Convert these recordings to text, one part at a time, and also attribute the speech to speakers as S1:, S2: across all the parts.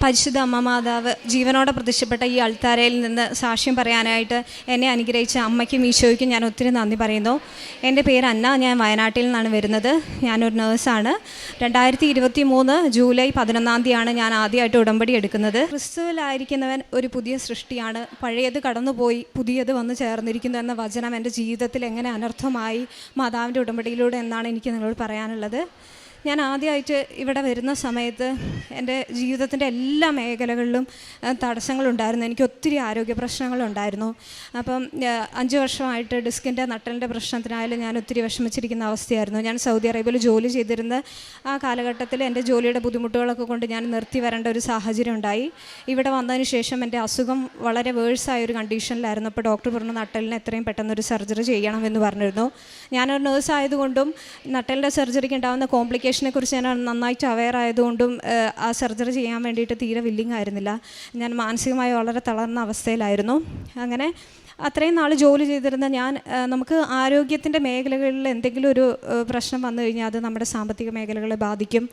S1: പരിശുദ്ധ അമ്മ മാതാവ് ജീവനോടെ പ്രത്യക്ഷപ്പെട്ട ഈ അൾത്താരയിൽ നിന്ന് സാക്ഷ്യം പറയാനായിട്ട് എന്നെ അനുഗ്രഹിച്ച അമ്മയ്ക്കും ഈശോയ്ക്കും ഞാൻ ഒത്തിരി നന്ദി പറയുന്നു. എൻ്റെ പേര് അന്ന, ഞാൻ വയനാട്ടിൽ നിന്നാണ് വരുന്നത്. ഞാനൊരു നേഴ്സാണ്. 2023 ജൂലൈ 11 ഞാൻ ആദ്യമായിട്ട് ഉടമ്പടി എടുക്കുന്നത്. ക്രിസ്തുവിലായിരിക്കുന്നവൻ ഒരു പുതിയ സൃഷ്ടിയാണ്, പഴയത് കടന്നുപോയി പുതിയത് വന്ന് ചേർന്നിരിക്കുന്നു എന്ന വചനം എൻ്റെ ജീവിതത്തിൽ എങ്ങനെ അനർത്ഥമായി മാതാവിൻ്റെ ഉടമ്പടിയിലൂടെ എന്നാണ് എനിക്ക് നിങ്ങളോട് പറയാനുള്ളത്. ഞാൻ ആദ്യമായിട്ട് ഇവിടെ വരുന്ന സമയത്ത് എൻ്റെ ജീവിതത്തിൻ്റെ എല്ലാ മേഖലകളിലും തടസ്സങ്ങളുണ്ടായിരുന്നു. എനിക്ക് ഒത്തിരി ആരോഗ്യ പ്രശ്നങ്ങളുണ്ടായിരുന്നു. അപ്പം 5 വർഷമായിട്ട് ഡിസ്കിൻ്റെ നട്ടലിൻ്റെ പ്രശ്നത്തിനായാലും ഞാൻ ഒത്തിരി വിഷമിച്ചിരിക്കുന്ന അവസ്ഥയായിരുന്നു. ഞാൻ സൗദി അറേബ്യയിൽ ജോലി ചെയ്തിരുന്ന ആ കാലഘട്ടത്തിൽ എൻ്റെ ജോലിയുടെ ബുദ്ധിമുട്ടുകളൊക്കെ കൊണ്ട് ഞാൻ നിർത്തി വരേണ്ട ഒരു സാഹചര്യം ഉണ്ടായി. ഇവിടെ വന്നതിന് ശേഷം എൻ്റെ അസുഖം വളരെ വേഴ്സായൊരു കണ്ടീഷനിലായിരുന്നു. അപ്പോൾ ഡോക്ടർ പറഞ്ഞു നട്ടലിന് എത്രയും പെട്ടെന്നൊരു സർജറി ചെയ്യണമെന്ന് പറഞ്ഞിരുന്നു. ഞാനൊരു നേഴ്സ് ആയതുകൊണ്ടും നട്ടലിൻ്റെ സർജറിക്ക് ഉണ്ടാകുന്ന കോംപ്ലിക്കേഷനെ കുറിച്ച് ഞാൻ നന്നായിട്ട് അവെയർ ആയതുകൊണ്ടും ആ സർജറി ചെയ്യാൻ വേണ്ടിയിട്ട് തീരെ വില്ലിങ് ആയിരുന്നില്ല. ഞാൻ മാനസികമായി വളരെ തളർന്ന അവസ്ഥയിലായിരുന്നു. അങ്ങനെ അത്രയും നാൾ ജോലി ചെയ്തിരുന്ന ഞാൻ, നമുക്ക് ആരോഗ്യത്തിൻ്റെ മേഖലകളിൽ എന്തെങ്കിലും ഒരു പ്രശ്നം വന്നു കഴിഞ്ഞാൽ അത് നമ്മുടെ സാമ്പത്തിക മേഖലകളെ ബാധിക്കും.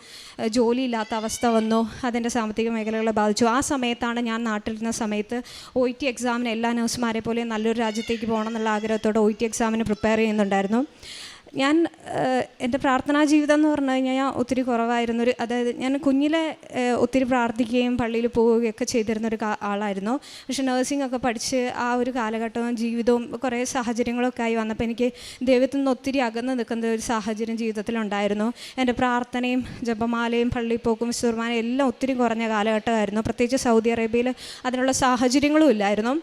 S1: ജോലിയില്ലാത്ത അവസ്ഥ വന്നു, അതിൻ്റെ സാമ്പത്തിക മേഖലകളെ ബാധിച്ചു. ആ സമയത്താണ് ഞാൻ നാട്ടിലിരുന്ന സമയത്ത് OET എക്സാമിന് എല്ലാ നഴ്സുമാരെ പോലെ നല്ലൊരു രാജ്യത്തേക്ക് പോകണം എന്നുള്ള ആഗ്രഹത്തോടെ OET എക്സാമിന് പ്രിപ്പയർ ചെയ്യുന്നുണ്ടായിരുന്നു. ഞാൻ എൻ്റെ പ്രാർത്ഥനാ ജീവിതം എന്ന് പറഞ്ഞു കഴിഞ്ഞാൽ ഒത്തിരി കുറവായിരുന്നൊരു, അതായത് ഞാൻ കുഞ്ഞിലെ ഒത്തിരി പ്രാർത്ഥിക്കുകയും പള്ളിയിൽ പോവുകയൊക്കെ ചെയ്തിരുന്നൊരു ആളായിരുന്നു. പക്ഷെ നഴ്സിംഗ് ഒക്കെ പഠിച്ച് ആ ഒരു കാലഘട്ടവും ജീവിതവും കുറേ സാഹചര്യങ്ങളൊക്കെ ആയി വന്നപ്പോൾ എനിക്ക് ദൈവത്തിൽ നിന്ന് ഒത്തിരി അകന്ന് നിൽക്കുന്ന ഒരു സാഹചര്യം ജീവിതത്തിലുണ്ടായിരുന്നു. എൻ്റെ പ്രാർത്ഥനയും ജപമാലയും പള്ളിപ്പോക്കും വിശ്വമാനയും എല്ലാം ഒത്തിരി കുറഞ്ഞ കാലഘട്ടമായിരുന്നു. പ്രത്യേകിച്ച് സൗദി അറേബ്യയിൽ അതിനുള്ള സാഹചര്യങ്ങളും ഇല്ലായിരുന്നു.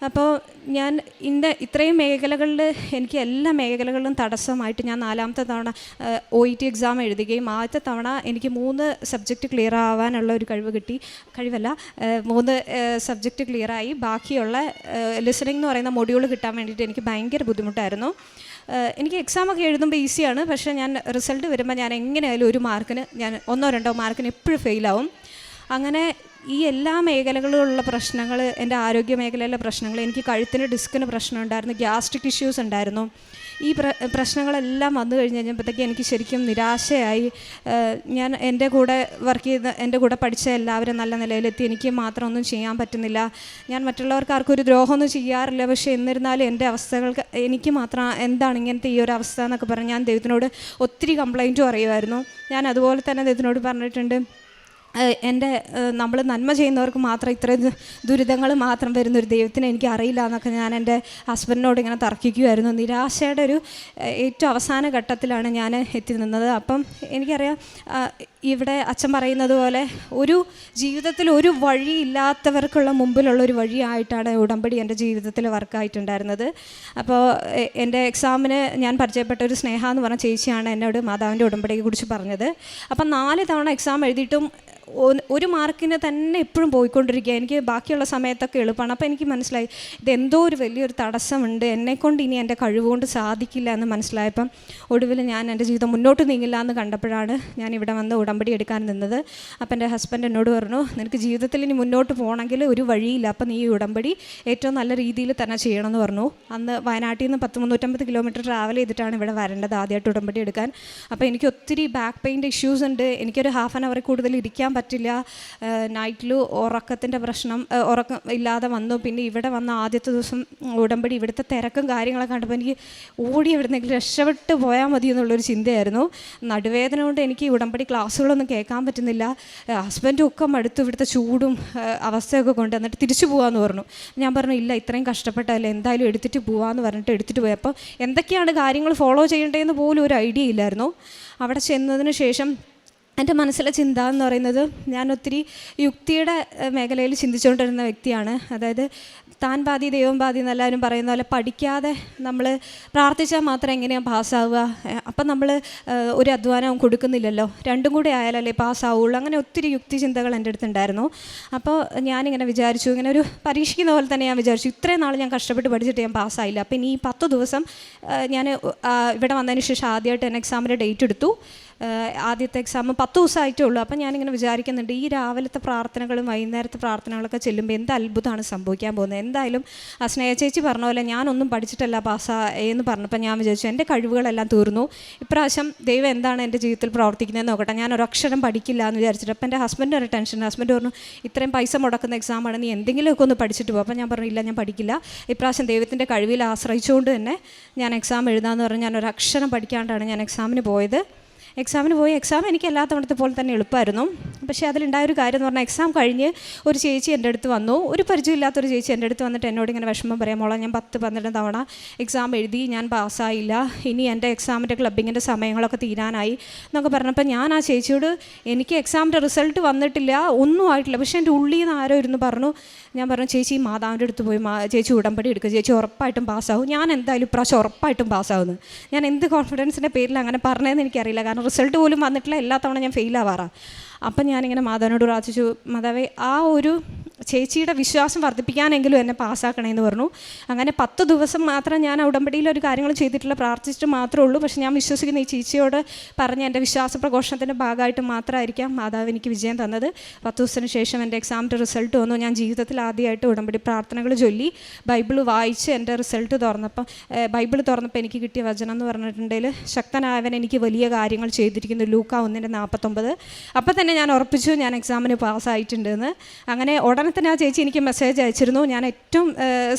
S1: അപ്പോൾ ഞാൻ ഇത്രയും മേഖലകളിൽ എനിക്ക് എല്ലാ മേഖലകളിലും തടസ്സമായിട്ട് ഞാൻ 4ാമത്തെ തവണ OET എക്സാം എഴുതുകയും ആദ്യത്തെ തവണ എനിക്ക് 3 സബ്ജക്റ്റ് ക്ലിയർ ആവാനുള്ള ഒരു കഴിവല്ല 3 സബ്ജക്റ്റ് ക്ലിയറായി. ബാക്കിയുള്ള ലിസണിംഗ് എന്ന് പറയുന്ന മൊഡ്യൂൾ കിട്ടാൻ വേണ്ടിയിട്ട് എനിക്ക് ഭയങ്കര ബുദ്ധിമുട്ടായിരുന്നു. എനിക്ക് എക്സാമൊക്കെ എഴുതുമ്പോൾ ഈസിയാണ്, പക്ഷേ ഞാൻ റിസൾട്ട് വരുമ്പോൾ ഞാൻ എങ്ങനെയായാലും 1 മാർക്കിന് ഞാൻ 1-2 മാർക്കിന് എപ്പോഴും ഫെയിലാവും. അങ്ങനെ ഈ എല്ലാ മേഖലകളിലുള്ള പ്രശ്നങ്ങൾ, എൻ്റെ ആരോഗ്യ മേഖലയിലെ പ്രശ്നങ്ങൾ, എനിക്ക് കഴുത്തിന് ഡിസ്കിന് പ്രശ്നം ഉണ്ടായിരുന്നു, ഗ്യാസ്ട്രിക് ഇഷ്യൂസ് ഉണ്ടായിരുന്നു. ഈ പ്രശ്നങ്ങളെല്ലാം വന്നു കഴിഞ്ഞ് കഴിഞ്ഞപ്പോഴത്തേക്ക് എനിക്ക് ശരിക്കും നിരാശയായി. ഞാൻ എൻ്റെ കൂടെ വർക്ക് ചെയ്ത് എൻ്റെ കൂടെ പഠിച്ച എല്ലാവരും നല്ല നിലയിലെത്തി, എനിക്ക് മാത്രം ഒന്നും ചെയ്യാൻ പറ്റുന്നില്ല. ഞാൻ മറ്റുള്ളവർക്ക് ആർക്കും ഒരു ദ്രോഹമൊന്നും ചെയ്യാറില്ല, പക്ഷേ എന്നിരുന്നാലും എൻ്റെ അവസ്ഥകൾക്ക് എനിക്ക് മാത്രം എന്താണ് ഇങ്ങനത്തെ ഈ ഒരു അവസ്ഥ എന്നൊക്കെ പറഞ്ഞ് ഞാൻ ദൈവത്തിനോട് ഒത്തിരി കംപ്ലൈൻറ്റും അറിയുമായിരുന്നു. ഞാൻ അതുപോലെ തന്നെ ദൈവത്തിനോട് പറഞ്ഞിട്ടുണ്ട്, നമ്മൾ നന്മ ചെയ്യുന്നവർക്ക് മാത്രം ഇത്രയും ദുരിതങ്ങൾ മാത്രം വരുന്നൊരു ദൈവത്തിനെ എനിക്ക് അറിയില്ല എന്നൊക്കെ ഞാൻ എൻ്റെ ഹസ്ബൻഡിനോട് ഇങ്ങനെ തർക്കിക്കുമായിരുന്നു. നിരാശയുടെ ഒരു ഏറ്റവും അവസാന ഘട്ടത്തിലാണ് ഞാൻ എത്തി നിന്നത്. അപ്പം എനിക്കറിയാം, ഇവിടെ അച്ഛൻ പറയുന്നത് പോലെ ഒരു ജീവിതത്തിൽ ഒരു വഴിയില്ലാത്തവർക്കുള്ള മുമ്പിലുള്ളൊരു വഴിയായിട്ടാണ് ഉടമ്പടി എൻ്റെ ജീവിതത്തിൽ വർക്കായിട്ടുണ്ടായിരുന്നത്. അപ്പോൾ എൻ്റെ എക്സാമിന് ഞാൻ പരിചയപ്പെട്ട ഒരു സ്നേഹ എന്ന് പറഞ്ഞ ചേച്ചിയാണ് എന്നോട് മാതാവിൻ്റെ ഉടമ്പടിയെ കുറിച്ച് പറഞ്ഞത്. അപ്പം 4 തവണ എക്സാം എഴുതിയിട്ടും 1 മാർക്കിന് തന്നെ എപ്പോഴും പോയിക്കൊണ്ടിരിക്കുക. എനിക്ക് ബാക്കിയുള്ള സമയത്തൊക്കെ എളുപ്പമാണ്. അപ്പോൾ എനിക്ക് മനസ്സിലായി ഇതെന്തോ ഒരു വലിയൊരു തടസ്സമുണ്ട്, എന്നെക്കൊണ്ട് ഇനി എൻ്റെ കഴിവുകൊണ്ട് സാധിക്കില്ല എന്ന് മനസ്സിലായപ്പം ഒടുവിൽ ഞാൻ എൻ്റെ ജീവിതം മുന്നോട്ട് നീങ്ങില്ല എന്ന് കണ്ടപ്പോഴാണ് ഞാൻ ഇവിടെ വന്ന് ഉടമ്പടി എടുക്കാൻ നിന്നത്. അപ്പം എൻ്റെ ഹസ്ബൻഡ് എന്നോട് പറഞ്ഞു, നിനക്ക് ജീവിതത്തിൽ ഇനി മുന്നോട്ട് പോകണമെങ്കിൽ ഒരു വഴിയില്ല, അപ്പം നീ ഈ ഉടമ്പടി ഏറ്റവും നല്ല രീതിയിൽ തന്നെ ചെയ്യണമെന്ന് പറഞ്ഞു. അന്ന് വയനാട്ടിൽ നിന്ന് 350 കിലോമീറ്റർ ട്രാവൽ ചെയ്തിട്ടാണ് ഇവിടെ വരേണ്ടത് ആദ്യമായിട്ട് ഉടമ്പടി എടുക്കാൻ. അപ്പോൾ എനിക്ക് ഒത്തിരി ബാക്ക് പെയിൻ്റെ ഇഷ്യൂസ് ഉണ്ട്. എനിക്കൊരു ഹാഫ് ആൻ അവറിൽ കൂടുതൽ ഇരിക്കാൻ പറ്റില്ല. നൈറ്റിൽ ഉറക്കത്തിൻ്റെ പ്രശ്നം, ഉറക്കം ഇല്ലാതെ വന്നു. പിന്നെ ഇവിടെ വന്ന ആദ്യത്തെ ദിവസം ഉടമ്പടി ഇവിടുത്തെ തിരക്കും കാര്യങ്ങളൊക്കെ കണ്ടപ്പോൾ എനിക്ക് ഓടി എവിടുന്നെങ്കിലും രക്ഷപ്പെട്ട് പോയാൽ മതി എന്നുള്ളൊരു ചിന്തയായിരുന്നു. നടുവേദന കൊണ്ട് എനിക്ക് ഉടമ്പടി ക്ലാസ്സുകളൊന്നും കേൾക്കാൻ പറ്റുന്നില്ല. ഹസ്ബൻഡും ഒക്കെ മടുത്തു ഇവിടുത്തെ ചൂടും അവസ്ഥയൊക്കെ കൊണ്ട്. എന്നിട്ട് തിരിച്ചു പോകാമെന്ന് പറഞ്ഞു. ഞാൻ പറഞ്ഞു ഇല്ല, ഇത്രയും കഷ്ടപ്പെട്ടല്ലേ, എന്തായാലും എടുത്തിട്ട് പോകാമെന്ന് പറഞ്ഞിട്ട് എടുത്തിട്ട് പോയി. അപ്പോൾ എന്തൊക്കെയാണ് കാര്യങ്ങൾ ഫോളോ ചെയ്യേണ്ടതെന്ന് പോലും ഒരു ഐഡിയ ഇല്ലായിരുന്നു. അവിടെ ചെന്നതിന് ശേഷം എൻ്റെ മനസ്സിലെ ചിന്ത എന്ന് പറയുന്നത്, ഞാൻ ഒത്തിരി യുക്തിയുടെ മേഖലയിൽ ചിന്തിച്ചുകൊണ്ടിരുന്ന വ്യക്തിയാണ്. അതായത് താൻ പാതി ദൈവം പാതി എന്നെല്ലാവരും പറയുന്ന പോലെ പഠിക്കാതെ നമ്മൾ പ്രാർത്ഥിച്ചാൽ മാത്രം എങ്ങനെയാണ് പാസ്സാവുക? അപ്പം നമ്മൾ ഒരു അധ്വാനവും കൊടുക്കുന്നില്ലല്ലോ, രണ്ടും കൂടെ ആയാലല്ലേ പാസ്സാവുള്ളൂ. അങ്ങനെ ഒത്തിരി യുക്തി ചിന്തകൾ എൻ്റെ അടുത്തുണ്ടായിരുന്നു. അപ്പോൾ ഞാനിങ്ങനെ വിചാരിച്ചു, ഇങ്ങനെ ഒരു പരീക്ഷിക്കുന്ന പോലെ തന്നെ ഞാൻ വിചാരിച്ചു, ഇത്രയും നാൾ ഞാൻ കഷ്ടപ്പെട്ട് പഠിച്ചിട്ട് ഞാൻ പാസ്സായില്ല. അപ്പം ഇനി 10 ദിവസം ഞാൻ ഇവിടെ വന്നതിന് ശേഷം ആദ്യമായിട്ട് എന്നെ എക്സാമിൻ്റെ ഡേറ്റ് എടുത്തു. ആദ്യത്തെ എക്സാം 10 ദിവസമായിട്ടേ ഉള്ളൂ. അപ്പം ഞാനിങ്ങനെ വിചാരിക്കുന്നുണ്ട്, ഈ രാവിലത്തെ പ്രാർത്ഥനകളും വൈകുന്നേരത്തെ പ്രാർത്ഥനകളൊക്കെ ചെല്ലുമ്പോൾ എന്ത് അത്ഭുതമാണ് സംഭവിക്കാൻ പോകുന്നത്. എന്തായാലും ആ സ്നേഹ ചേച്ചി പറഞ്ഞ പോലെ ഞാനൊന്നും പഠിച്ചിട്ടല്ല പാസ്സായെന്ന് പറഞ്ഞപ്പോൾ ഞാൻ വിചാരിച്ചു എൻ്റെ കഴിവുകളെല്ലാം തീർന്നു, ഇപ്രാവശ്യം ദൈവം എന്താണ് എൻ്റെ ജീവിതത്തിൽ പ്രവർത്തിക്കുന്നതെന്ന് നോക്കട്ടെ, ഞാൻ ഒരക്ഷരം പഠിക്കില്ല എന്ന് വിചാരിച്ചിട്ട്. അപ്പം എൻ്റെ ഹസ്ബൻഡ് ഒരു ടെൻഷൻ. ഹസ്ബൻഡ് പറഞ്ഞു, ഇത്രയും പൈസ മുടക്കുന്ന എക്സാമാണ്, നീ എന്തെങ്കിലുമൊക്കെ ഒന്ന് പഠിച്ചിട്ട് പോകും. അപ്പം ഞാൻ പറഞ്ഞു, ഇല്ല ഞാൻ പഠിക്കില്ല, ഇപ്രാവശ്യം ദൈവത്തിൻ്റെ കഴിവിൽ ആശ്രയിച്ചുകൊണ്ട് തന്നെ ഞാൻ എക്സാം എഴുതാമെന്ന് പറഞ്ഞ് ഞാൻ ഒരക്ഷരം പഠിക്കാണ്ടാണ് ഞാൻ എക്സാമിന് പോയത്. എക്സാം എനിക്ക് എല്ലാ തവണത്തെ പോലെ തന്നെ എളുപ്പമായിരുന്നു. പക്ഷേ അതിലുണ്ടായൊരു കാര്യം എന്ന് പറഞ്ഞാൽ, എക്സാം കഴിഞ്ഞ് ഒരു ചേച്ചി എൻ്റെ അടുത്ത് വന്നു, ഒരു പരിചയമില്ലാത്തൊരു ചേച്ചി എൻ്റെ അടുത്ത് വന്നിട്ട് എന്നോട് ഇങ്ങനെ വിഷമം പറയാം, മോളെ ഞാൻ 10-12 തവണ എക്സാം എഴുതി, ഞാൻ പാസ്സായില്ല, ഇനി എൻ്റെ എക്സാമിൻ്റെ ക്ലബിങ്ങിൻ്റെ സമയങ്ങളൊക്കെ തീരാനായി എന്നൊക്കെ പറഞ്ഞപ്പോൾ ഞാൻ ആ ചേച്ചിയോട്, എനിക്ക് എക്സാമിൻ്റെ റിസൾട്ട് വന്നിട്ടില്ല, ഒന്നും ആയിട്ടില്ല, പക്ഷേ എൻ്റെ ഉള്ളിൽ നിന്ന് ആരോ ഇരുന്ന് പറഞ്ഞു, ഞാൻ പറഞ്ഞു, ചേച്ചി മാതാവിൻ്റെ അടുത്ത് പോയി ചേച്ചി ഉടമ്പടി എടുക്കുക, ചേച്ചി ഉറപ്പായിട്ടും പാസ്സാവും, ഞാൻ എന്തായാലും ഇപ്രാവശ്യം ഉറപ്പായിട്ടും പാസ്സാവുന്നു. ഞാൻ എന്ത് കോൺഫിഡൻസിൻ്റെ പേരിൽ അങ്ങനെ പറഞ്ഞതെന്ന് എനിക്കറിയില്ല, കാരണം റിസൾട്ട് പോലും വന്നിട്ടില്ല, എല്ലാ തവണ ഞാൻ ഫെയിൽ ആവാറാണ്. അപ്പം ഞാനിങ്ങനെ മാതാവിനോട് പ്രാർത്ഥിച്ചു, മാതാവേ ആ ഒരു ചേച്ചിയുടെ വിശ്വാസം വർദ്ധിപ്പിക്കാനെങ്കിലും എന്നെ പാസ്സാക്കണമെന്ന് പറഞ്ഞു. അങ്ങനെ 10 ദിവസം മാത്രം ഞാൻ ഉടമ്പടിയിൽ ഒരു കാര്യങ്ങൾ ചെയ്തിട്ടില്ല, പ്രാർത്ഥിച്ചിട്ട് മാത്രമേ ഉള്ളൂ. പക്ഷേ ഞാൻ വിശ്വസിക്കുന്ന ഈ ചേച്ചിയോട് പറഞ്ഞ എൻ്റെ വിശ്വാസ പ്രഘോഷണത്തിൻ്റെ ഭാഗമായിട്ട് മാത്രമായിരിക്കാം മാതാവ് എനിക്ക് വിജയം തന്നത്. 10 ദിവസത്തിന് ശേഷം എൻ്റെ എക്സാമിൻ്റെ റിസൾട്ട് വന്നു. ഞാൻ ജീവിതത്തിൽ ആദ്യമായിട്ട് ഉടമ്പടി പ്രാർത്ഥനകൾ ചൊല്ലി ബൈബിൾ വായിച്ച് എൻ്റെ റിസൾട്ട് തുറന്നപ്പോൾ ബൈബിൾ തുറന്നപ്പോൾ എനിക്ക് കിട്ടിയ വചനം എന്ന് പറഞ്ഞിട്ടുണ്ടെങ്കിൽ, ശക്തനായവൻ എനിക്ക് വലിയ കാര്യങ്ങൾ ചെയ്തിരിക്കുന്നു, ലൂക്ക 1:49. അപ്പം തന്നെ ഞാൻ ഉറപ്പിച്ചു ഞാൻ എക്സാമിന് പാസ്സായിട്ടുണ്ടെന്ന്. അങ്ങനെ ഉടനെ തന്നെ ആ ചേച്ചി എനിക്ക് മെസ്സേജ് അയച്ചിരുന്നു. ഞാൻ ഏറ്റവും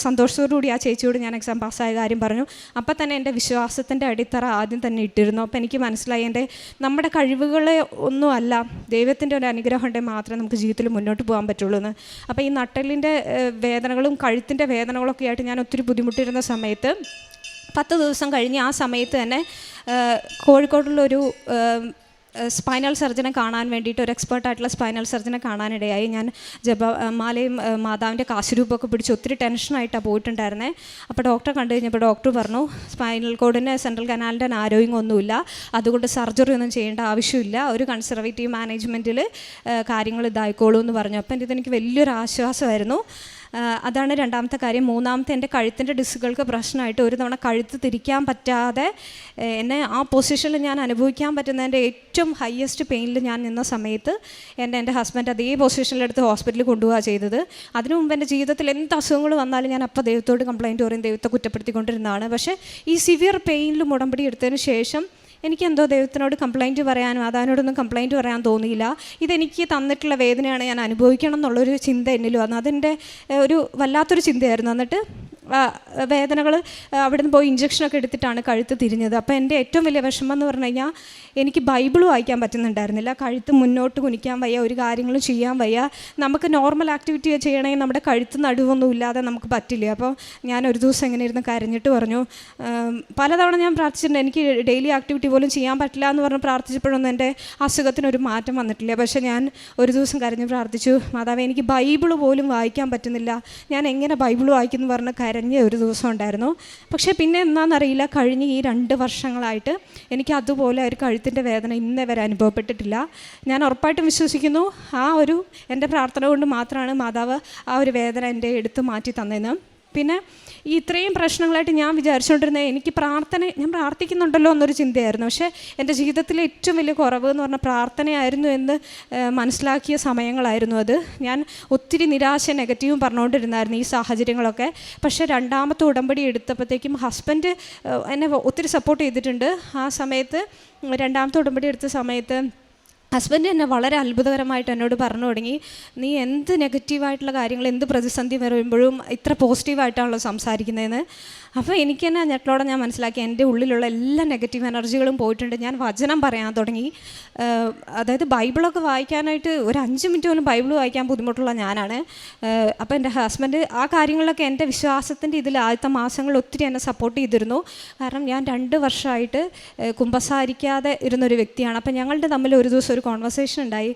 S1: സന്തോഷത്തോടുകൂടി ആ ചേച്ചിയോട് ഞാൻ എക്സാം പാസ്സായ കാര്യം പറഞ്ഞു. അപ്പം തന്നെ എൻ്റെ വിശ്വാസത്തിൻ്റെ അടിത്തറ ആദ്യം തന്നെ ഇട്ടിരുന്നു. അപ്പോൾ എനിക്ക് മനസ്സിലായി, നമ്മുടെ കഴിവുകളെ ഒന്നും അല്ല, ദൈവത്തിൻ്റെ ഒരു അനുഗ്രഹം ഉണ്ടെങ്കിൽ മാത്രമേ നമുക്ക് ജീവിതത്തിൽ മുന്നോട്ട് പോകാൻ പറ്റുള്ളൂ എന്ന്. അപ്പോൾ ഈ നട്ടലിൻ്റെ വേദനകളും കഴുത്തിൻ്റെ വേദനകളൊക്കെ ആയിട്ട് ഞാൻ ഒത്തിരി ബുദ്ധിമുട്ടിരുന്ന സമയത്ത് 10 ദിവസം കഴിഞ്ഞ് ആ സമയത്ത് തന്നെ കോഴിക്കോടുള്ളൊരു സ്പൈനൽ സർജനെ കാണാൻ വേണ്ടിയിട്ട്, ഒരു എക്സ്പേർട്ടായിട്ടുള്ള സ്പൈനൽ സർജനെ കാണാനിടയായി. ഞാൻ മാലയും മാതാവിൻ്റെ കാശുരൂപമൊക്കെ പിടിച്ച് ഒത്തിരി ടെൻഷനായിട്ടാണ് പോയിട്ടുണ്ടായിരുന്നത്. അപ്പോൾ ഡോക്ടറെ കണ്ടു കഴിഞ്ഞപ്പോൾ ഡോക്ടർ പറഞ്ഞു, സ്പൈനൽ കോഡിന് സെൻട്രൽ കനാലിൻ്റെ നാരോയിങ് ഒന്നുമില്ല, അതുകൊണ്ട് സർജറി ഒന്നും ചെയ്യേണ്ട ആവശ്യമില്ല, ഒരു കൺസർവേറ്റീവ് മാനേജ്മെൻറ്റിൽ കാര്യങ്ങൾ ഇതായിക്കോളൂ എന്ന് പറഞ്ഞു. അപ്പം ഇതെനിക്ക് വലിയൊരു ആശ്വാസമായിരുന്നു. അതാണ് രണ്ടാമത്തെ കാര്യം. മൂന്നാമത്തെ, എൻ്റെ കഴുത്തിൻ്റെ ഡിസ്കുകൾക്ക് പ്രശ്നമായിട്ട് ഒരു തവണ കഴുത്ത് തിരിക്കാൻ പറ്റാതെ എന്നെ ആ പൊസിഷനിൽ ഞാൻ അനുഭവിക്കാൻ പറ്റുന്നതിൻ്റെ ഏറ്റവും ഹയസ്റ്റ് പെയിനിൽ ഞാൻ നിന്ന സമയത്ത് എൻ്റെ ഹസ്ബൻഡ് അതേ പൊസിഷനിലെടുത്ത് ഹോസ്പിറ്റലിൽ കൊണ്ടുപോവുക ചെയ്തത്. അതിനു മുമ്പ് എൻ്റെ ജീവിതത്തിൽ എന്ത് അസുഖങ്ങൾ വന്നാലും ഞാൻ അപ്പോൾ ദൈവത്തോട് കംപ്ലയിൻറ്റ് പറയും, ദൈവത്തെ കുറ്റപ്പെടുത്തിക്കൊണ്ടിരുന്നതാണ്. പക്ഷേ ഈ സിവിയർ പെയിനിൽ ഉടമ്പടി എടുത്തതിന് ശേഷം എനിക്കെന്തോ ദൈവത്തിനോട് കംപ്ലയിൻറ്റ് പറയാനും മാതാവിനോടൊന്നും കംപ്ലയിൻറ്റ് പറയാൻ തോന്നിയില്ല. ഇതെനിക്ക് തന്നിട്ടുള്ള വേദനയാണ്, ഞാൻ അനുഭവിക്കണം എന്നുള്ളൊരു ചിന്ത എന്നിൽ വന്നു. അതെൻ്റെ ഒരു വല്ലാത്തൊരു ചിന്തയായിരുന്നു. എന്നിട്ട് വേദനകൾ അവിടെ നിന്ന് പോയി ഇഞ്ചക്ഷനൊക്കെ എടുത്തിട്ടാണ് കഴുത്ത് തിരിഞ്ഞത്. അപ്പോൾ എൻ്റെ ഏറ്റവും വലിയ വിഷമം എന്ന് പറഞ്ഞു കഴിഞ്ഞാൽ, എനിക്ക് ബൈബിൾ വായിക്കാൻ പറ്റുന്നുണ്ടായിരുന്നില്ല, കഴുത്ത് മുന്നോട്ട് കുനിക്കാൻ വയ്യ, ഒരു കാര്യങ്ങളും ചെയ്യാൻ വയ്യ. നമുക്ക് നോർമൽ ആക്ടിവിറ്റി ചെയ്യണമെങ്കിൽ നമ്മുടെ കഴുത്ത് നടുവൊന്നും ഇല്ലാതെ നമുക്ക് പറ്റില്ല. അപ്പോൾ ഞാൻ ഒരു ദിവസം ഇങ്ങനെ ഇരുന്ന് കരഞ്ഞിട്ട് പറഞ്ഞു, പലതവണ ഞാൻ പ്രാർത്ഥിച്ചിട്ടുണ്ട്, എനിക്ക് ഡെയിലി ആക്ടിവിറ്റി പോലും ചെയ്യാൻ പറ്റില്ല എന്ന് പറഞ്ഞ് പ്രാർത്ഥിച്ചപ്പോഴൊന്നും എൻ്റെ അസുഖത്തിനൊരു മാറ്റം വന്നിട്ടില്ല. പക്ഷേ ഞാൻ ഒരു ദിവസം കരഞ്ഞ് പ്രാർത്ഥിച്ചു, മാതാവേ എനിക്ക് ബൈബിൾ പോലും വായിക്കാൻ പറ്റുന്നില്ല, ഞാൻ എങ്ങനെ ബൈബിൾ വായിക്കുന്നു പറഞ്ഞ് കരഞ്ഞ ഒരു ദിവസം ഉണ്ടായിരുന്നു. പക്ഷേ പിന്നെ എന്താണെന്നറിയില്ല, കഴിഞ്ഞ് ഈ 2 വർഷങ്ങളായിട്ട് എനിക്ക് അതുപോലെ ഒരു കഴുത്തിൻ്റെ വേദന ഇന്നേ വരെ അനുഭവപ്പെട്ടിട്ടില്ല. ഞാൻ ഉറപ്പായിട്ടും വിശ്വസിക്കുന്നു എൻ്റെ പ്രാർത്ഥന കൊണ്ട് മാത്രമാണ് മാതാവ് ആ ഒരു വേദന എൻ്റെ എടുത്ത് മാറ്റി തന്നതെന്ന്. പിന്നെ ഈ ഇത്രയും പ്രശ്നങ്ങളായിട്ട് ഞാൻ വിചാരിച്ചുകൊണ്ടിരുന്നത്, ഞാൻ പ്രാർത്ഥിക്കുന്നുണ്ടല്ലോ എന്നൊരു ചിന്തയായിരുന്നു. പക്ഷേ എൻ്റെ ജീവിതത്തിലെ ഏറ്റവും വലിയ കുറവ് എന്ന് പറഞ്ഞാൽ പ്രാർത്ഥനയായിരുന്നു എന്ന് മനസ്സിലാക്കിയ സമയങ്ങളായിരുന്നു അത്. ഞാൻ ഒത്തിരി നിരാശ നെഗറ്റീവും പറഞ്ഞുകൊണ്ടിരുന്നായിരുന്നു ഈ സാഹചര്യങ്ങളൊക്കെ. പക്ഷേ രണ്ടാമത്തെ ഉടമ്പടി എടുത്തപ്പോഴത്തേക്കും ഹസ്ബൻഡ് എന്നെ ഒത്തിരി സപ്പോർട്ട് ചെയ്തിട്ടുണ്ട്. ആ സമയത്ത് രണ്ടാമത്തെ ഉടമ്പടി എടുത്ത സമയത്ത് ഹസ്ബൻഡ് എന്നെ വളരെ അത്ഭുതകരമായിട്ട് എന്നോട് പറഞ്ഞു തുടങ്ങി, നീ എന്ത് നെഗറ്റീവായിട്ടുള്ള കാര്യങ്ങൾ, എന്ത് പ്രതിസന്ധി വരുമ്പോഴും ഇത്ര പോസിറ്റീവായിട്ടാണല്ലോ സംസാരിക്കുന്നതെന്ന്. അപ്പോൾ എനിക്ക് തന്നെ ഞെട്ടലോടെ ഞാൻ മനസ്സിലാക്കി, എൻ്റെ ഉള്ളിലുള്ള എല്ലാ നെഗറ്റീവ് എനർജികളും പോയിട്ടുണ്ട്. ഞാൻ വചനം പറയാൻ തുടങ്ങി. അതായത് ബൈബിളൊക്കെ വായിക്കാനായിട്ട് ഒരു 5 മിനിറ്റ് പോലും ബൈബിൾ വായിക്കാൻ ബുദ്ധിമുട്ടുള്ള ഞാനാണ്. അപ്പോൾ എൻ്റെ ഹസ്ബൻഡ് ആ കാര്യങ്ങളിലൊക്കെ എൻ്റെ വിശ്വാസത്തിൻ്റെ ഇതിൽ ആദ്യത്തെ മാസങ്ങളിൽ ഒത്തിരി എന്നെ സപ്പോർട്ട് ചെയ്തിരുന്നു. കാരണം ഞാൻ 2 വർഷമായിട്ട് കുമ്പസാരിക്കാതെ ഇരുന്നൊരു വ്യക്തിയാണ്. അപ്പോൾ ഞങ്ങളുടെ തമ്മിൽ ഒരു ദിവസം ഒരു കോൺവെർസേഷൻ ഉണ്ടായി.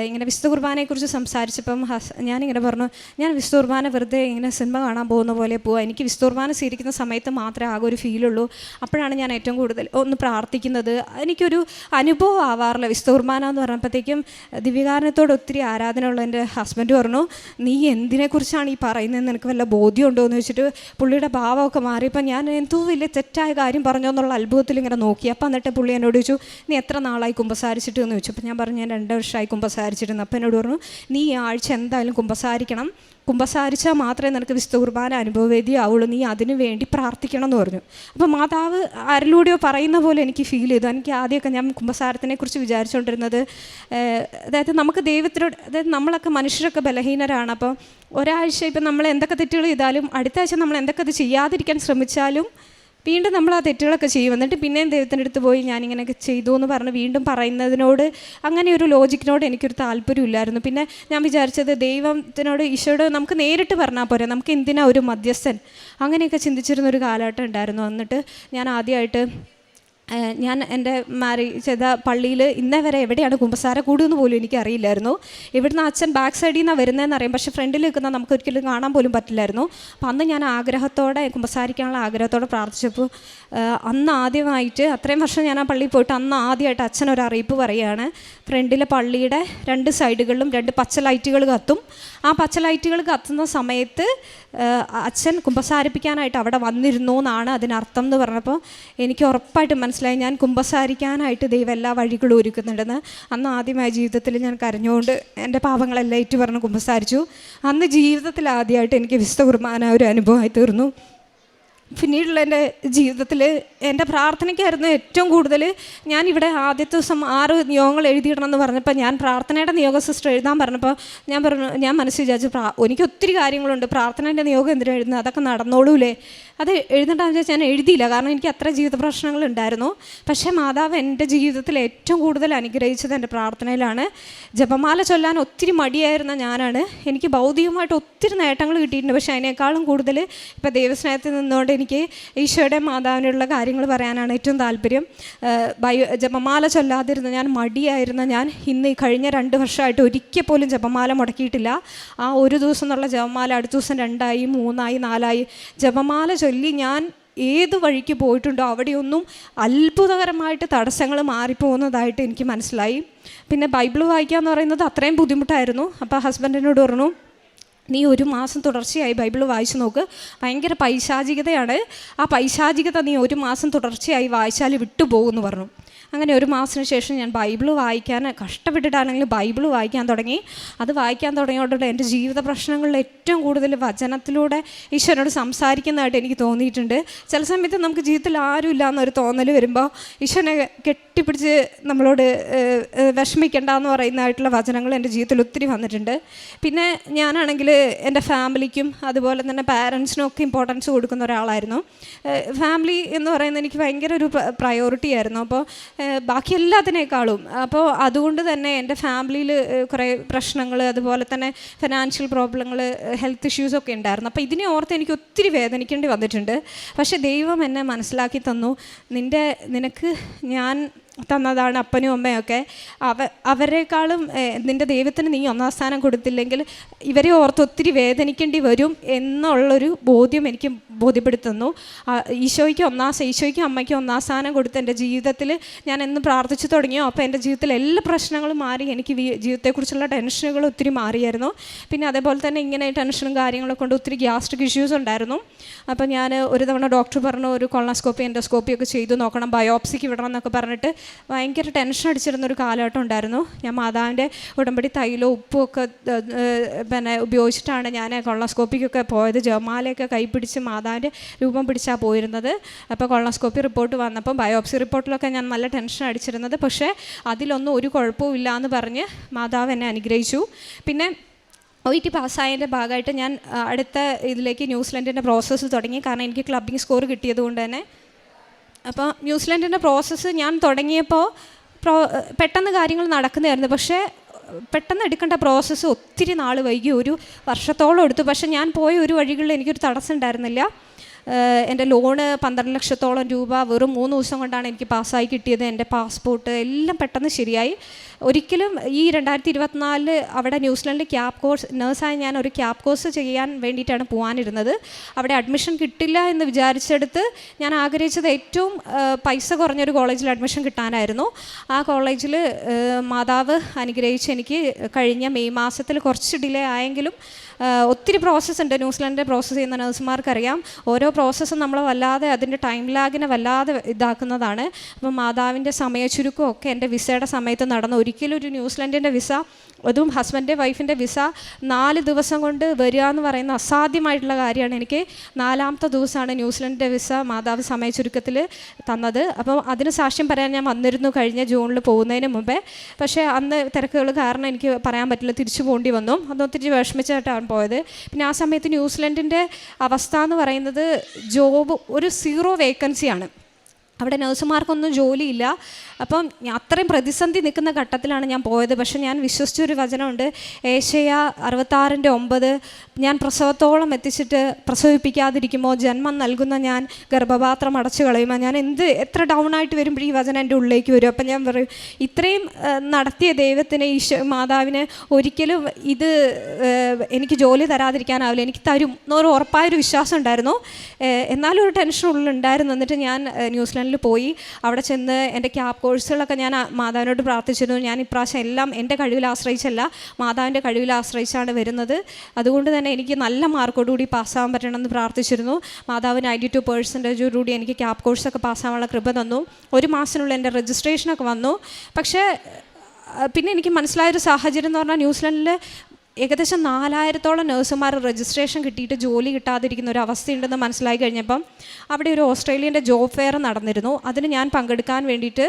S1: ഇങ്ങനെ വിശുദ്ധ കുർബാനയെക്കുറിച്ച് സംസാരിച്ചപ്പം ഞാനിങ്ങനെ പറഞ്ഞു, ഞാൻ വിശുദ്ധ കുർബാന വെറുതെ ഇങ്ങനെ സിനിമ കാണാൻ പോകുന്ന പോലെ പോവാം, എനിക്ക് വിശുദ്ധ കുർബാന സ്വീകരിക്കുന്ന സമയത്ത് മാത്രമേ ആകെ ഒരു ഫീലുള്ളൂ. അപ്പോഴാണ് ഞാൻ ഏറ്റവും കൂടുതൽ ഒന്ന് പ്രാർത്ഥിക്കുന്നത്. എനിക്കൊരു അനുഭവം ആവാറില്ല. വിശുദ്ധ കുർബാന എന്ന് പറഞ്ഞപ്പോഴത്തേക്കും ദിവ്യകാരുണ്യത്തോട് ഒത്തിരി ആരാധന ഉള്ള എൻ്റെ ഹസ്ബൻഡ് പറഞ്ഞു, നീ എന്തിനെക്കുറിച്ചാണ് ഈ പറയുന്നതെന്ന് എനിക്ക് വല്ല ബോധ്യമുണ്ടോ എന്ന് വെച്ചിട്ട് പുള്ളിയുടെ ഭാവമൊക്കെ മാറിയപ്പോൾ ഞാൻ എന്തോ വലിയ തെറ്റായ കാര്യം പറഞ്ഞോ എന്നുള്ള അത്ഭുതത്തിൽ ഇങ്ങനെ നോക്കി. അപ്പോൾ എന്നിട്ട് പുള്ളി എന്നോട് ചോദിച്ചു, നീ എത്ര നാളായി കുമ്പസാരിച്ചിട്ട് എന്ന് ചോദിച്ചു. അപ്പോൾ ഞാൻ പറഞ്ഞു, ഞാൻ 2 വർഷമായി കുമ്പസാരിച്ചിരുന്നു. അപ്പോൾ എന്നോട് പറഞ്ഞു, നീ ഈ ആഴ്ച എന്തായാലും കുമ്പസാരിക്കണം, കുമ്പസാരിച്ചാൽ മാത്രമേ നിനക്ക് വിശുദ്ധ കുർബാന അനുഭവവേദ്യമാവുള്ളൂ, നീ അതിനു വേണ്ടി പ്രാർത്ഥിക്കണം എന്ന് പറഞ്ഞു. അപ്പോൾ മാതാവ് ആരിലൂടെയോ പറയുന്ന പോലെ എനിക്ക് ഫീൽ ചെയ്തു. എനിക്ക് ആദ്യമൊക്കെ ഞാൻ കുമ്പസാരത്തിനെക്കുറിച്ച് വിചാരിച്ചുകൊണ്ടിരുന്നത്, അതായത് നമുക്ക് ദൈവത്തിനോട്, അതായത് നമ്മളൊക്കെ മനുഷ്യരൊക്കെ ബലഹീനരാണ്. അപ്പോൾ ഒരാഴ്ച ഇപ്പം നമ്മൾ എന്തൊക്കെ തെറ്റുകൾ ചെയ്താലും അടുത്ത ആഴ്ച നമ്മൾ എന്തൊക്കെ അത് ചെയ്യാതിരിക്കാൻ ശ്രമിച്ചാലും വീണ്ടും നമ്മൾ ആ തെറ്റുകളൊക്കെ ചെയ്യും. എന്നിട്ട് പിന്നെയും ദൈവത്തിൻ്റെ അടുത്ത് പോയി ഞാനിങ്ങനെയൊക്കെ ചെയ്തു എന്ന് പറഞ്ഞ് വീണ്ടും പറയുന്നതിനോട്, അങ്ങനെ ഒരു ലോജിക്കിനോട് എനിക്കൊരു താല്പര്യമില്ലായിരുന്നു. പിന്നെ ഞാൻ വിചാരിച്ചത് ദൈവത്തിനോട്, ഈശോയോട് നമുക്ക് നേരിട്ട് പറഞ്ഞാൽ പോരെ, നമുക്ക് എന്തിനാ ഒരു മധ്യസ്ഥൻ, അങ്ങനെയൊക്കെ ചിന്തിച്ചിരുന്നൊരു കാലഘട്ടം ഉണ്ടായിരുന്നു. എന്നിട്ട് ഞാൻ ആദ്യമായിട്ട് ഞാൻ എൻ്റെ മാരേജ് ചെയ്ത പള്ളിയിൽ ഇന്നേ വരെ എവിടെയാണ് കുമ്പസാര കൂടുമെന്ന് പോലും എനിക്കറിയില്ലായിരുന്നു. ഇവിടുന്ന് അച്ഛൻ ബാക്ക് സൈഡിൽ നിന്നാണ് വരുന്നതെന്ന് അറിയാം, പക്ഷേ ഫ്രണ്ടിൽ നിൽക്കുന്ന നമുക്ക് ഒരിക്കലും കാണാൻ പോലും പറ്റില്ലായിരുന്നു. അപ്പം അന്ന് ഞാൻ ആഗ്രഹത്തോടെ കുമ്പസാരിക്കാനുള്ള ആഗ്രഹത്തോടെ പ്രാർത്ഥിച്ചപ്പോൾ അന്ന് ആദ്യമായിട്ട്, അത്രയും വർഷം ഞാൻ ആ പള്ളിയിൽ പോയിട്ട് അന്ന് ആദ്യമായിട്ട് അച്ഛൻ ഒരു അറിയിപ്പ് പറയുകയാണ്, ഫ്രണ്ടിലെ പള്ളിയുടെ 2 സൈഡുകളിലും 2 പച്ച ലൈറ്റുകൾ കത്തും. ആ പച്ച ലൈറ്റുകൾ കത്തുന്ന സമയത്ത് അച്ഛൻ കുമ്പസാരിപ്പിക്കാനായിട്ട് അവിടെ വന്നിരുന്നു എന്നാണ് അതിനർത്ഥം എന്ന് പറഞ്ഞപ്പോൾ എനിക്ക് ഉറപ്പായിട്ടും മനസ്സിലായി ഞാൻ കുമ്പസാരിക്കാനായിട്ട് ദൈവം എല്ലാ വഴികളും ഒരുക്കുന്നുണ്ടെന്ന്. അന്ന് ആദ്യമായി ജീവിതത്തിൽ ഞാൻ കരഞ്ഞുകൊണ്ട് എൻ്റെ പാപങ്ങളെല്ലാം ഏറ്റു പറഞ്ഞ് കുമ്പസാരിച്ചു. അന്ന് ജീവിതത്തിൽ ആദ്യമായിട്ട് എനിക്ക് വിശുദ്ധ കുർബാന ഒരു അനുഭവമായി തീർന്നു. പിന്നീടുള്ള എൻ്റെ ജീവിതത്തിൽ എൻ്റെ പ്രാർത്ഥനയ്ക്കായിരുന്നു ഏറ്റവും കൂടുതൽ. ഞാനിവിടെ ആദ്യത്തെ ദിവസം 6 നിയോഗങ്ങൾ എഴുതിയിടണമെന്ന് പറഞ്ഞപ്പോൾ ഞാൻ പ്രാർത്ഥനയുടെ നിയോഗ സിസ്റ്റർ എഴുതാൻ പറഞ്ഞപ്പോൾ ഞാൻ മനസ്സിൽ വിചാരിച്ചു, എനിക്ക് ഒത്തിരി കാര്യങ്ങളുണ്ട്, പ്രാർത്ഥനേൻ്റെ നിയോഗം എന്തിനാ എഴുതുന്നത്, അതൊക്കെ നടന്നോളൂലേ, അത് എഴുതേണ്ടെന്ന് വെച്ചാൽ ഞാൻ എഴുതിയില്ല. കാരണം എനിക്ക് അത്ര ജീവിത പ്രശ്നങ്ങളുണ്ടായിരുന്നു. പക്ഷേ മാതാവ് എൻ്റെ ജീവിതത്തിൽ ഏറ്റവും കൂടുതൽ അനുഗ്രഹിച്ചത് എൻ്റെ പ്രാർത്ഥനയിലാണ്. ജപമാല ചൊല്ലാൻ ഒത്തിരി മടിയായിരുന്ന ഞാനാണ്. എനിക്ക് ഭൗതികമായിട്ട് ഒത്തിരി നേട്ടങ്ങൾ കിട്ടിയിട്ടുണ്ട്, പക്ഷേ അതിനേക്കാളും കൂടുതൽ ഇപ്പോൾ ദൈവസ്നേഹത്തിൽ നിന്നുകൊണ്ട് എനിക്ക് ഈശോയുടെ മാതാവിനുള്ള കാര്യങ്ങൾ പറയാനാണ് ഏറ്റവും താല്പര്യം. ജപമാല ചൊല്ലാതിരുന്ന ഞാൻ, മടിയായിരുന്ന ഞാൻ, ഇന്ന് ഈ കഴിഞ്ഞ 2 വർഷമായിട്ട് ഒരിക്കൽ പോലും ജപമാല മുടക്കിയിട്ടില്ല. ആ ഒരു ദിവസം എന്നുള്ള ജപമാല അടുത്ത ദിവസം 2ആയി 3ആയി 4ആയി ജപമാല ചൊല്ലി ഞാൻ ഏത് വഴിക്ക് പോയിട്ടുണ്ടോ അവിടെയൊന്നും അത്ഭുതകരമായിട്ട് തടസ്സങ്ങൾ മാറിപ്പോകുന്നതായിട്ട് എനിക്ക് മനസ്സിലായി. പിന്നെ ബൈബിൾ വായിക്കുക എന്ന് പറയുന്നത് അത്രയും ബുദ്ധിമുട്ടായിരുന്നു. അപ്പോൾ ഹസ്ബൻഡിനോട് പറഞ്ഞു, നീ 1 മാസം തുടർച്ചയായി ബൈബിൾ വായിച്ചു നോക്ക്, ഭയങ്കര പൈശാചികതയാണ്, ആ പൈശാചികത നീ 1 മാസം തുടർച്ചയായി വായിച്ചാൽ വിട്ടുപോകുമെന്ന് പറഞ്ഞു. അങ്ങനെ 1 മാസത്തിന് ശേഷം ഞാൻ ബൈബിൾ വായിക്കാൻ കഷ്ടപ്പെട്ടിട്ടാണെങ്കിലും ബൈബിൾ വായിക്കാൻ തുടങ്ങി. അത് വായിക്കാൻ തുടങ്ങിയോടെ എൻ്റെ ജീവിത പ്രശ്നങ്ങളിൽ ഏറ്റവും കൂടുതൽ വചനത്തിലൂടെ ഈശോനോട് സംസാരിക്കുന്നതായിട്ട് എനിക്ക് തോന്നിയിട്ടുണ്ട്. ചില സമയത്ത് നമുക്ക് ജീവിതത്തിൽ ആരുമില്ല എന്നൊരു തോന്നൽ വരുമ്പോൾ ഈശോനെ കെട്ടിപ്പിടിച്ച് നമ്മളോട് വിഷമിക്കേണ്ട എന്ന് പറയുന്നതായിട്ടുള്ള വചനങ്ങൾ എൻ്റെ ജീവിതത്തിൽ ഒത്തിരി വന്നിട്ടുണ്ട്. പിന്നെ ഞാനാണെങ്കിൽ എൻ്റെ ഫാമിലിക്കും അതുപോലെ തന്നെ പാരൻസിനും ഒക്കെ ഇമ്പോർട്ടൻസ് കൊടുക്കുന്ന ഒരാളായിരുന്നു. ഫാമിലി എന്ന് പറയുന്നത് എനിക്ക് ഭയങ്കര ഒരു പ്രയോറിറ്റി ആയിരുന്നു. അപ്പോൾ ബാക്കി എല്ലാത്തിനേക്കാളും. അപ്പോൾ അതുകൊണ്ട് തന്നെ എൻ്റെ ഫാമിലിയിൽ കുറേ പ്രശ്നങ്ങൾ, അതുപോലെ തന്നെ ഫിനാൻഷ്യൽ പ്രോബ്ലങ്ങൾ, ഹെൽത്ത് ഇഷ്യൂസൊക്കെ ഉണ്ടായിരുന്നു. അപ്പോൾ ഇതിനെ ഓർത്ത് എനിക്ക് ഒത്തിരി വേദനിക്കേണ്ടി വന്നിട്ടുണ്ട്. പക്ഷേ ദൈവം എന്നെ മനസ്സിലാക്കി തന്നു, നിനക്ക് ഞാൻ തന്നതാണ് അപ്പനും അമ്മയൊക്കെ, അവരെക്കാളും നിൻ്റെ ദൈവത്തിന് നീ 1-ാം സ്ഥാനം കൊടുത്തില്ലെങ്കിൽ ഇവരെ ഓർത്ത് ഒത്തിരി വേദനിക്കേണ്ടി വരും എന്നുള്ളൊരു ബോധ്യം എനിക്ക് ബോധ്യപ്പെടുത്തുന്നു. ഈശോയ്ക്കും അമ്മയ്ക്കും 1-ാം സ്ഥാനം കൊടുത്ത് എൻ്റെ ജീവിതത്തിൽ ഞാൻ എന്ന് പ്രാർത്ഥിച്ചു തുടങ്ങിയോ അപ്പോൾ എൻ്റെ ജീവിതത്തിൽ എല്ലാ പ്രശ്നങ്ങളും മാറി. എനിക്ക് ജീവിതത്തെക്കുറിച്ചുള്ള ടെൻഷനുകൾ ഒത്തിരി മാറിയായിരുന്നു. പിന്നെ അതേപോലെ തന്നെ ഇങ്ങനെ ടെൻഷനും കാര്യങ്ങളൊക്കെ കൊണ്ട് ഒത്തിരി ഗ്യാസ്ട്രിക് ഇഷ്യൂസ് ഉണ്ടായിരുന്നു. അപ്പോൾ ഞാൻ ഒരു തവണ ഡോക്ടർ പറഞ്ഞു, ഒരു കൊളോണോസ്കോപ്പി എൻഡോസ്കോപ്പി ഒക്കെ ചെയ്തു നോക്കണം, ബയോപ്സിക്ക് വിടണം എന്നൊക്കെ പറഞ്ഞിട്ട് ഭയങ്കര ടെൻഷൻ അടിച്ചിരുന്നൊരു കാലഘട്ടം ഉണ്ടായിരുന്നു. ഞാൻ മാതാവിൻ്റെ ഉടമ്പടി തൈലോ ഉപ്പും ഒക്കെ പിന്നെ ഉപയോഗിച്ചിട്ടാണ് ഞാൻ കൊളോണോസ്കോപ്പിക്കൊക്കെ പോയത്. ജപമാലയൊക്കെ കൈപ്പിടിച്ച് മാതാവിൻ്റെ രൂപം പിടിച്ചാണ് പോയിരുന്നത്. അപ്പോൾ കൊളോണോസ്കോപ്പി റിപ്പോർട്ട് വന്നപ്പം ബയോപ്സി റിപ്പോർട്ടിലൊക്കെ ഞാൻ നല്ല ടെൻഷൻ അടിച്ചിരുന്നത്. പക്ഷേ അതിലൊന്നും ഒരു കുഴപ്പവും ഇല്ല എന്ന് പറഞ്ഞ് മാതാവ് എന്നെ അനുഗ്രഹിച്ചു. പിന്നെ OET പാസ്സായതിൻ്റെ ഭാഗമായിട്ട് ഞാൻ അടുത്ത ഇതിലേക്ക് ന്യൂസിലൻഡിൻ്റെ പ്രോസസ്സ് തുടങ്ങി. കാരണം എനിക്ക് ക്ലബിംഗ് സ്കോർ കിട്ടിയത് കൊണ്ട് തന്നെ. അപ്പോൾ ന്യൂസിലൻഡിൻ്റെ പ്രോസസ്സ് ഞാൻ തുടങ്ങിയപ്പോൾ പെട്ടെന്ന് കാര്യങ്ങൾ നടക്കുന്നതായിരുന്നു. പക്ഷേ പെട്ടെന്ന് എടുക്കേണ്ട പ്രോസസ്സ് ഒത്തിരി നാൾ വൈകി, 1 വർഷത്തോളം എടുത്തു. പക്ഷേ ഞാൻ പോയ ഒരു വഴികളിൽ എനിക്കൊരു തടസ്സം ഉണ്ടായിരുന്നില്ല. എൻ്റെ ലോണ് 12 ലക്ഷത്തോളം രൂപ വെറും 3 ദിവസം കൊണ്ടാണ് എനിക്ക് പാസ്സായി കിട്ടിയത്. എൻ്റെ പാസ്പോർട്ട് എല്ലാം പെട്ടെന്ന് ശരിയായി. ഒരിക്കലും ഈ 2024 അവിടെ ന്യൂസിലൻഡിൽ ക്യാബ് കോഴ്സ് നേഴ്സായി ഞാൻ ഒരു ക്യാബ് കോഴ്സ് ചെയ്യാൻ വേണ്ടിയിട്ടാണ് പോകാനിരുന്നത്. അവിടെ അഡ്മിഷൻ കിട്ടില്ല എന്ന് വിചാരിച്ചെടുത്ത് ഞാൻ ആഗ്രഹിച്ചത് ഏറ്റവും പൈസ കുറഞ്ഞൊരു കോളേജിൽ അഡ്മിഷൻ കിട്ടാനായിരുന്നു. ആ കോളേജിൽ മാതാവ് അനുഗ്രഹിച്ച് എനിക്ക് കഴിഞ്ഞ മെയ് മാസത്തിൽ കുറച്ച് ഡിലേ ആയെങ്കിലും ഒത്തിരി പ്രോസസ്സ് ഉണ്ട്. ന്യൂസിലൻഡിൽ പ്രോസസ്സ് ചെയ്യുന്ന നഴ്സുമാർക്കറിയാം, ഓരോ പ്രോസസ്സും നമ്മൾ വല്ലാതെ അതിൻ്റെ ടൈം ലാഗിനെ വല്ലാതെ ഇതാക്കുന്നതാണ്. അപ്പം മാതാവിൻ്റെ സമയച്ചുരുക്കമൊക്കെ എൻ്റെ വിസയുടെ സമയത്ത് നടന്നു. ഒരിക്കലും ഒരു ന്യൂസിലൻഡിൻ്റെ വിസ, അതും ഹസ്ബൻഡ് വൈഫിൻ്റെ വിസ 4 ദിവസം കൊണ്ട് വരിക എന്ന് പറയുന്ന അസാധ്യമായിട്ടുള്ള കാര്യമാണ്. എനിക്ക് 4ാമത്തെ ദിവസമാണ് ന്യൂസിലൻഡിൻ്റെ വിസ മാതാവ് സമയച്ചുരുക്കത്തിൽ തന്നത്. അപ്പം അതിന് സാക്ഷ്യം പറയാൻ ഞാൻ വന്നിരുന്നു കഴിഞ്ഞ ജൂണിൽ പോകുന്നതിന് മുമ്പേ. പക്ഷേ അന്ന് തിരക്കുകൾ കാരണം എനിക്ക് പറയാൻ പറ്റില്ല, തിരിച്ചു പോകേണ്ടി വന്നു. അതൊത്തിരി വിഷമിച്ചിട്ടാണ് പോയത്. പിന്നെ ആ സമയത്ത് ന്യൂസിലൻഡിൻ്റെ അവസ്ഥ എന്ന് പറയുന്നത് ജോബ് ഒരു 0 വേക്കൻസിയാണ്. അവിടെ നഴ്സുമാർക്കൊന്നും ജോലിയില്ല. അപ്പം അത്രയും പ്രതിസന്ധി നിൽക്കുന്ന ഘട്ടത്തിലാണ് ഞാൻ പോയത്. പക്ഷേ ഞാൻ വിശ്വസിച്ചൊരു വചനമുണ്ട്, ഏശയ്യ 66:9, ഞാൻ പ്രസവത്തോളം എത്തിച്ചിട്ട് പ്രസവിപ്പിക്കാതിരിക്കുമോ, ജന്മം നൽകുന്ന ഞാൻ ഗർഭപാത്രം അടച്ചു കളയുമോ. ഞാൻ എത്ര ഡൗൺ ആയിട്ട് വരുമ്പോൾ ഈ വചനം എൻ്റെ ഉള്ളിലേക്ക് വരും. അപ്പം ഞാൻ പറയും, ഇത്രയും നടത്തിയ ദൈവത്തിന്, മാതാവിന് ഒരിക്കലും ഇത് എനിക്ക് ജോലി തരാതിരിക്കാനാവില്ല, എനിക്ക് തരും എന്നൊരു ഉറപ്പായൊരു വിശ്വാസം ഉണ്ടായിരുന്നു. എന്നാലും ഒരു ടെൻഷൻ ഉള്ളിലുണ്ടായിരുന്നു. എന്നിട്ട് ഞാൻ ന്യൂസിലൻഡിൽ പോയി. അവിടെ ചെന്ന് എൻ്റെ ക്യാബ് കോഴ്സുകളൊക്കെ ഞാൻ മാതാവിനോട് പ്രാർത്ഥിച്ചിരുന്നു. ഞാൻ ഇപ്രാവശ്യം എല്ലാം എൻ്റെ കഴിവിൽ ആശ്രയിച്ചല്ല, മാതാവിൻ്റെ കഴിവിൽ ആശ്രയിച്ചാണ് വരുന്നത്. അതുകൊണ്ട് തന്നെ എനിക്ക് നല്ല മാർക്കോടുകൂടി പാസ്സാകാൻ പറ്റണമെന്ന് പ്രാർത്ഥിച്ചിരുന്നു. മാതാവ് 92% എനിക്ക് ക്യാബ് കോഴ്സൊക്കെ പാസ്സാകാനുള്ള കൃപ തന്നു. 1 മാസത്തിനുള്ളിൽ എൻ്റെ രജിസ്ട്രേഷനൊക്കെ വന്നു. പക്ഷേ പിന്നെ എനിക്ക് മനസ്സിലായൊരു സാഹചര്യം എന്ന് പറഞ്ഞാൽ, ന്യൂസിലൻഡിൽ ഏകദേശം 4000-ഓളം നഴ്സുമാർ രജിസ്ട്രേഷൻ കിട്ടിയിട്ട് ജോലി കിട്ടാതിരിക്കുന്ന ഒരു അവസ്ഥയുണ്ടെന്ന് മനസ്സിലായി കഴിഞ്ഞപ്പം അവിടെ ഒരു ഓസ്ട്രേലിയൻ്റെ ജോബ് ഫെയർ നടന്നിരുന്നു. അതിന് ഞാൻ പങ്കെടുക്കാൻ വേണ്ടിയിട്ട്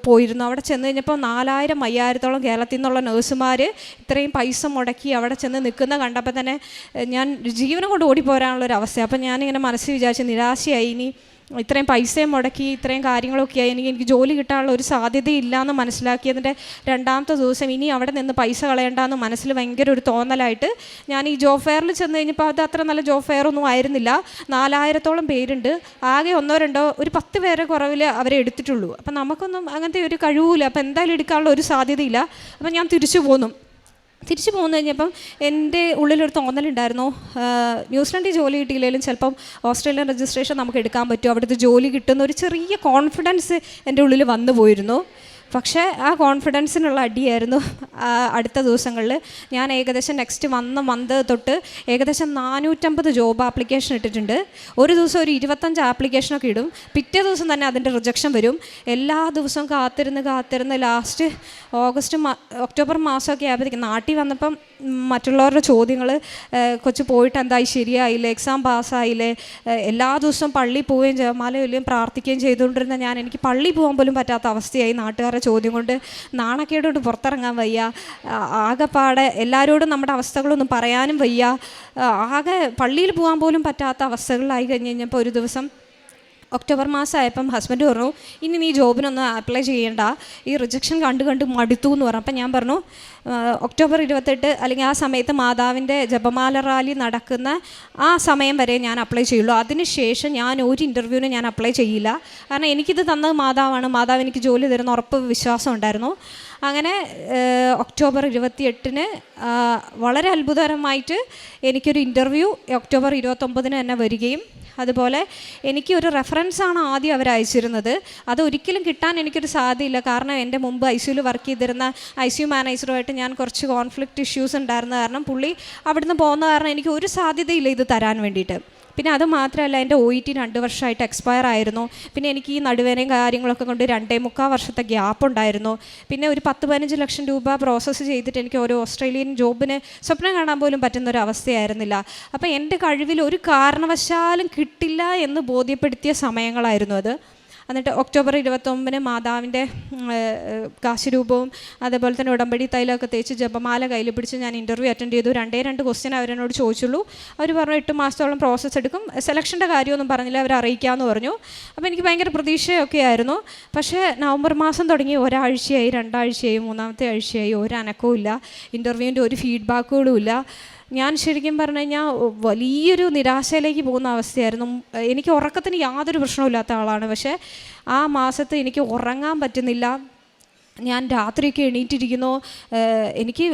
S1: പോയിരുന്നു. അവിടെ ചെന്ന് കഴിഞ്ഞപ്പോൾ 4000-5000-ഓളം കേരളത്തിൽ നിന്നുള്ള നഴ്സുമാർ ഇത്രയും പൈസ മുടക്കി അവിടെ ചെന്ന് നിൽക്കുന്ന കണ്ടപ്പോൾ തന്നെ ഞാൻ ജീവനം കൊണ്ട് ഓടിപ്പോരാനുള്ളൊരു അവസ്ഥ. അപ്പം ഞാനിങ്ങനെ മനസ്സിൽ വിചാരിച്ച് നിരാശയായി. ഇനി ഇത്രയും പൈസയും മുടക്കി ഇത്രയും കാര്യങ്ങളൊക്കെയായി എനിക്ക് ജോലി കിട്ടാനുള്ള ഒരു സാധ്യതയില്ല എന്ന് മനസ്സിലാക്കിയതിൻ്റെ 2ാമത്തെ ദിവസം ഇനി അവിടെ നിന്ന് പൈസ കളയണ്ടെന്ന് മനസ്സിൽ ഭയങ്കര ഒരു തോന്നലായിട്ട് ഞാൻ ഈ ജോബ് ഫെയറിൽ ചെന്ന് കഴിഞ്ഞപ്പോൾ അത് അത്ര നല്ല ജോബ് ഫെയർ ഒന്നും ആയിരുന്നില്ല. 4000-ഓളം പേരുണ്ട്, ആകെ 1-2 ഒരു 10 പേരെ കുറവിൽ അവരെ എടുത്തിട്ടുള്ളൂ. അപ്പം നമുക്കൊന്നും അങ്ങനത്തെ ഒരു കഴിവില്ല. അപ്പം എന്തായാലും എടുക്കാനുള്ള ഒരു സാധ്യതയില്ല. അപ്പം ഞാൻ തിരിച്ചു പോന്നു കഴിഞ്ഞപ്പം എൻ്റെ ഉള്ളിലൊരു തോന്നലുണ്ടായിരുന്നു, ന്യൂസിലൻഡിൽ ജോലി കിട്ടിയില്ലെങ്കിലും ചിലപ്പം ഓസ്ട്രേലിയൻ രജിസ്ട്രേഷൻ നമുക്ക് എടുക്കാൻ പറ്റും, അവിടുത്തെ ജോലി കിട്ടുന്ന ഒരു ചെറിയ കോൺഫിഡൻസ് എൻ്റെ ഉള്ളിൽ വന്നു പോയിരുന്നു. പക്ഷേ ആ കോൺഫിഡൻസിനുള്ള അടിയായിരുന്നു അടുത്ത ദിവസങ്ങളിൽ. ഞാൻ ഏകദേശം നെക്സ്റ്റ് മന്ത് തൊട്ട് ഏകദേശം 450 ജോബ് ആപ്ലിക്കേഷൻ ഇട്ടിട്ടുണ്ട്. ഒരു ദിവസം ഒരു 25 ആപ്ലിക്കേഷനൊക്കെ ഇടും. പിറ്റേ ദിവസം തന്നെ അതിൻ്റെ റിജക്ഷൻ വരും. എല്ലാ ദിവസവും കാത്തിരുന്ന് ലാസ്റ്റ് ഒക്ടോബർ മാസമൊക്കെ ആയപ്പോഴത്തേക്കും നാട്ടിൽ വന്നപ്പം മറ്റുള്ളവരുടെ ചോദ്യങ്ങൾ, കൊച്ചു പോയിട്ട് എന്തായി, ശരിയായില്ലേ, എക്സാം പാസ്സായില്ലേ, എല്ലാ ദിവസവും പള്ളിയിൽ പോവുകയും ജപമാലയിലും പ്രാർത്ഥിക്കുകയും ചെയ്തുകൊണ്ടിരുന്ന എനിക്ക് പള്ളിയിൽ പോകാൻ പോലും പറ്റാത്ത അവസ്ഥയായി. നാട്ടുകാരുടെ ചോദ്യം കൊണ്ട് നാണക്കേടോട് പുറത്തിറങ്ങാൻ വയ്യ. ആകെപ്പാടെ എല്ലാവരോടും നമ്മുടെ അവസ്ഥകളൊന്നും പറയാനും വയ്യ. ആകെ പള്ളിയിൽ പോകാൻ പോലും പറ്റാത്ത അവസ്ഥകളിലായി കഴിഞ്ഞപ്പോൾ ഒരു ദിവസം ഒക്ടോബർ മാസമായപ്പം ഹസ്ബൻഡ് പറഞ്ഞു, ഇനി നീ ജോബിനൊന്നും അപ്ലൈ ചെയ്യേണ്ട, ഈ റിജക്ഷൻ കണ്ട് മടുത്തു എന്ന് പറഞ്ഞു. അപ്പം ഞാൻ പറഞ്ഞു, ഒക്ടോബർ 28 അല്ലെങ്കിൽ ആ സമയത്ത് മാതാവിൻ്റെ ജപമാല റാലി നടക്കുന്ന ആ സമയം വരെ ഞാൻ അപ്ലൈ ചെയ്യുള്ളൂ. അതിനുശേഷം ഞാൻ ഒരു ഇൻ്റർവ്യൂവിന് ഞാൻ അപ്ലൈ ചെയ്യില്ല. കാരണം എനിക്കിത് തന്നത് മാതാവാണ്, മാതാവ് എനിക്ക് ജോലി തരുന്ന ഉറപ്പ് വിശ്വാസം ഉണ്ടായിരുന്നു. അങ്ങനെ ഒക്ടോബർ 28 വളരെ അത്ഭുതകരമായിട്ട് എനിക്കൊരു ഇൻ്റർവ്യൂ ഒക്ടോബർ 29 തന്നെ വരികയും, അതുപോലെ എനിക്കൊരു റെഫറൻസാണ് ആദ്യം അവർ അയച്ചിരുന്നത്. അത് ഒരിക്കലും കിട്ടാൻ എനിക്കൊരു സാധ്യതയില്ല. കാരണം എൻ്റെ മുമ്പ് ICUവിൽ വർക്ക് ചെയ്തിരുന്ന ICU മാനേജറുമായിട്ട് ഞാൻ കുറച്ച് കോൺഫ്ലിക്റ്റ് ഇഷ്യൂസ് ഉണ്ടായിരുന്ന കാരണം പുള്ളി അവിടുന്ന് പോകുന്ന കാരണം എനിക്ക് ഒരു സാധ്യതയില്ല ഇത് തരാൻ വേണ്ടിയിട്ട്. പിന്നെ അത് മാത്രമല്ല, എൻ്റെ OET 2 വർഷമായിട്ട് എക്സ്പയർ ആയിരുന്നു. പിന്നെ എനിക്ക് ഈ നടുവേനയും കാര്യങ്ങളൊക്കെ കൊണ്ട് 2.25 വർഷത്തെ ഗ്യാപ്പ് ഉണ്ടായിരുന്നു. പിന്നെ ഒരു 10-15 ലക്ഷം രൂപ പ്രോസസ്സ് ചെയ്തിട്ട് എനിക്ക് ഒരു ഓസ്ട്രേലിയൻ ജോബിന് സ്വപ്നം കാണാൻ പോലും പറ്റുന്ന ഒരു അവസ്ഥയായിരുന്നില്ല. അപ്പോൾ എൻ്റെ കഴിവിൽ ഒരു കാരണവശാലും കിട്ടില്ല എന്ന് ബോധ്യപ്പെടുത്തിയ സമയങ്ങളായിരുന്നു അത്. എന്നിട്ട് ഒക്ടോബർ 29 മാതാവിൻ്റെ കാശുരൂപവും അതേപോലെ തന്നെ ഉടമ്പടി തൈലമൊക്കെ തേച്ച് ജപമാല കയ്യിൽ പിടിച്ച് ഞാൻ ഇൻ്റർവ്യൂ അറ്റൻഡ് ചെയ്തു. 2 ക്വസ്റ്റ്യൻ അവരെന്നോട് ചോദിച്ചുള്ളൂ. അവർ പറഞ്ഞു 8 മാസത്തോളം പ്രോസസ്സ് എടുക്കും, സെലക്ഷൻ്റെ കാര്യമൊന്നും പറഞ്ഞില്ല, അവർ അറിയിക്കാമെന്ന് പറഞ്ഞു. അപ്പോൾ എനിക്ക് ഭയങ്കര പ്രതീക്ഷയൊക്കെ ആയിരുന്നു. പക്ഷേ നവംബർ മാസം തുടങ്ങി ഒരാഴ്ചയായി, 2 ആഴ്ചയായി, 3-ാമത്തെ ആഴ്ചയായി, ഒരു അനക്കവും ഇല്ല, ഇൻ്റർവ്യൂവിൻ്റെ ഒരു ഫീഡ്ബാക്കുകളും ഇല്ല. ഞാൻ ശരിക്കും പറഞ്ഞു കഴിഞ്ഞാൽ വലിയൊരു നിരാശയിലേക്ക് പോകുന്ന അവസ്ഥയായിരുന്നു. എനിക്ക് ഉറക്കത്തിന് യാതൊരു പ്രശ്നമില്ലാത്ത ആളാണ്, പക്ഷേ ആ മാസത്ത് എനിക്ക് ഉറങ്ങാൻ പറ്റുന്നില്ല. ഞാൻ രാത്രിയൊക്കെ എണീറ്റിരിക്കുന്നു. എനിക്ക്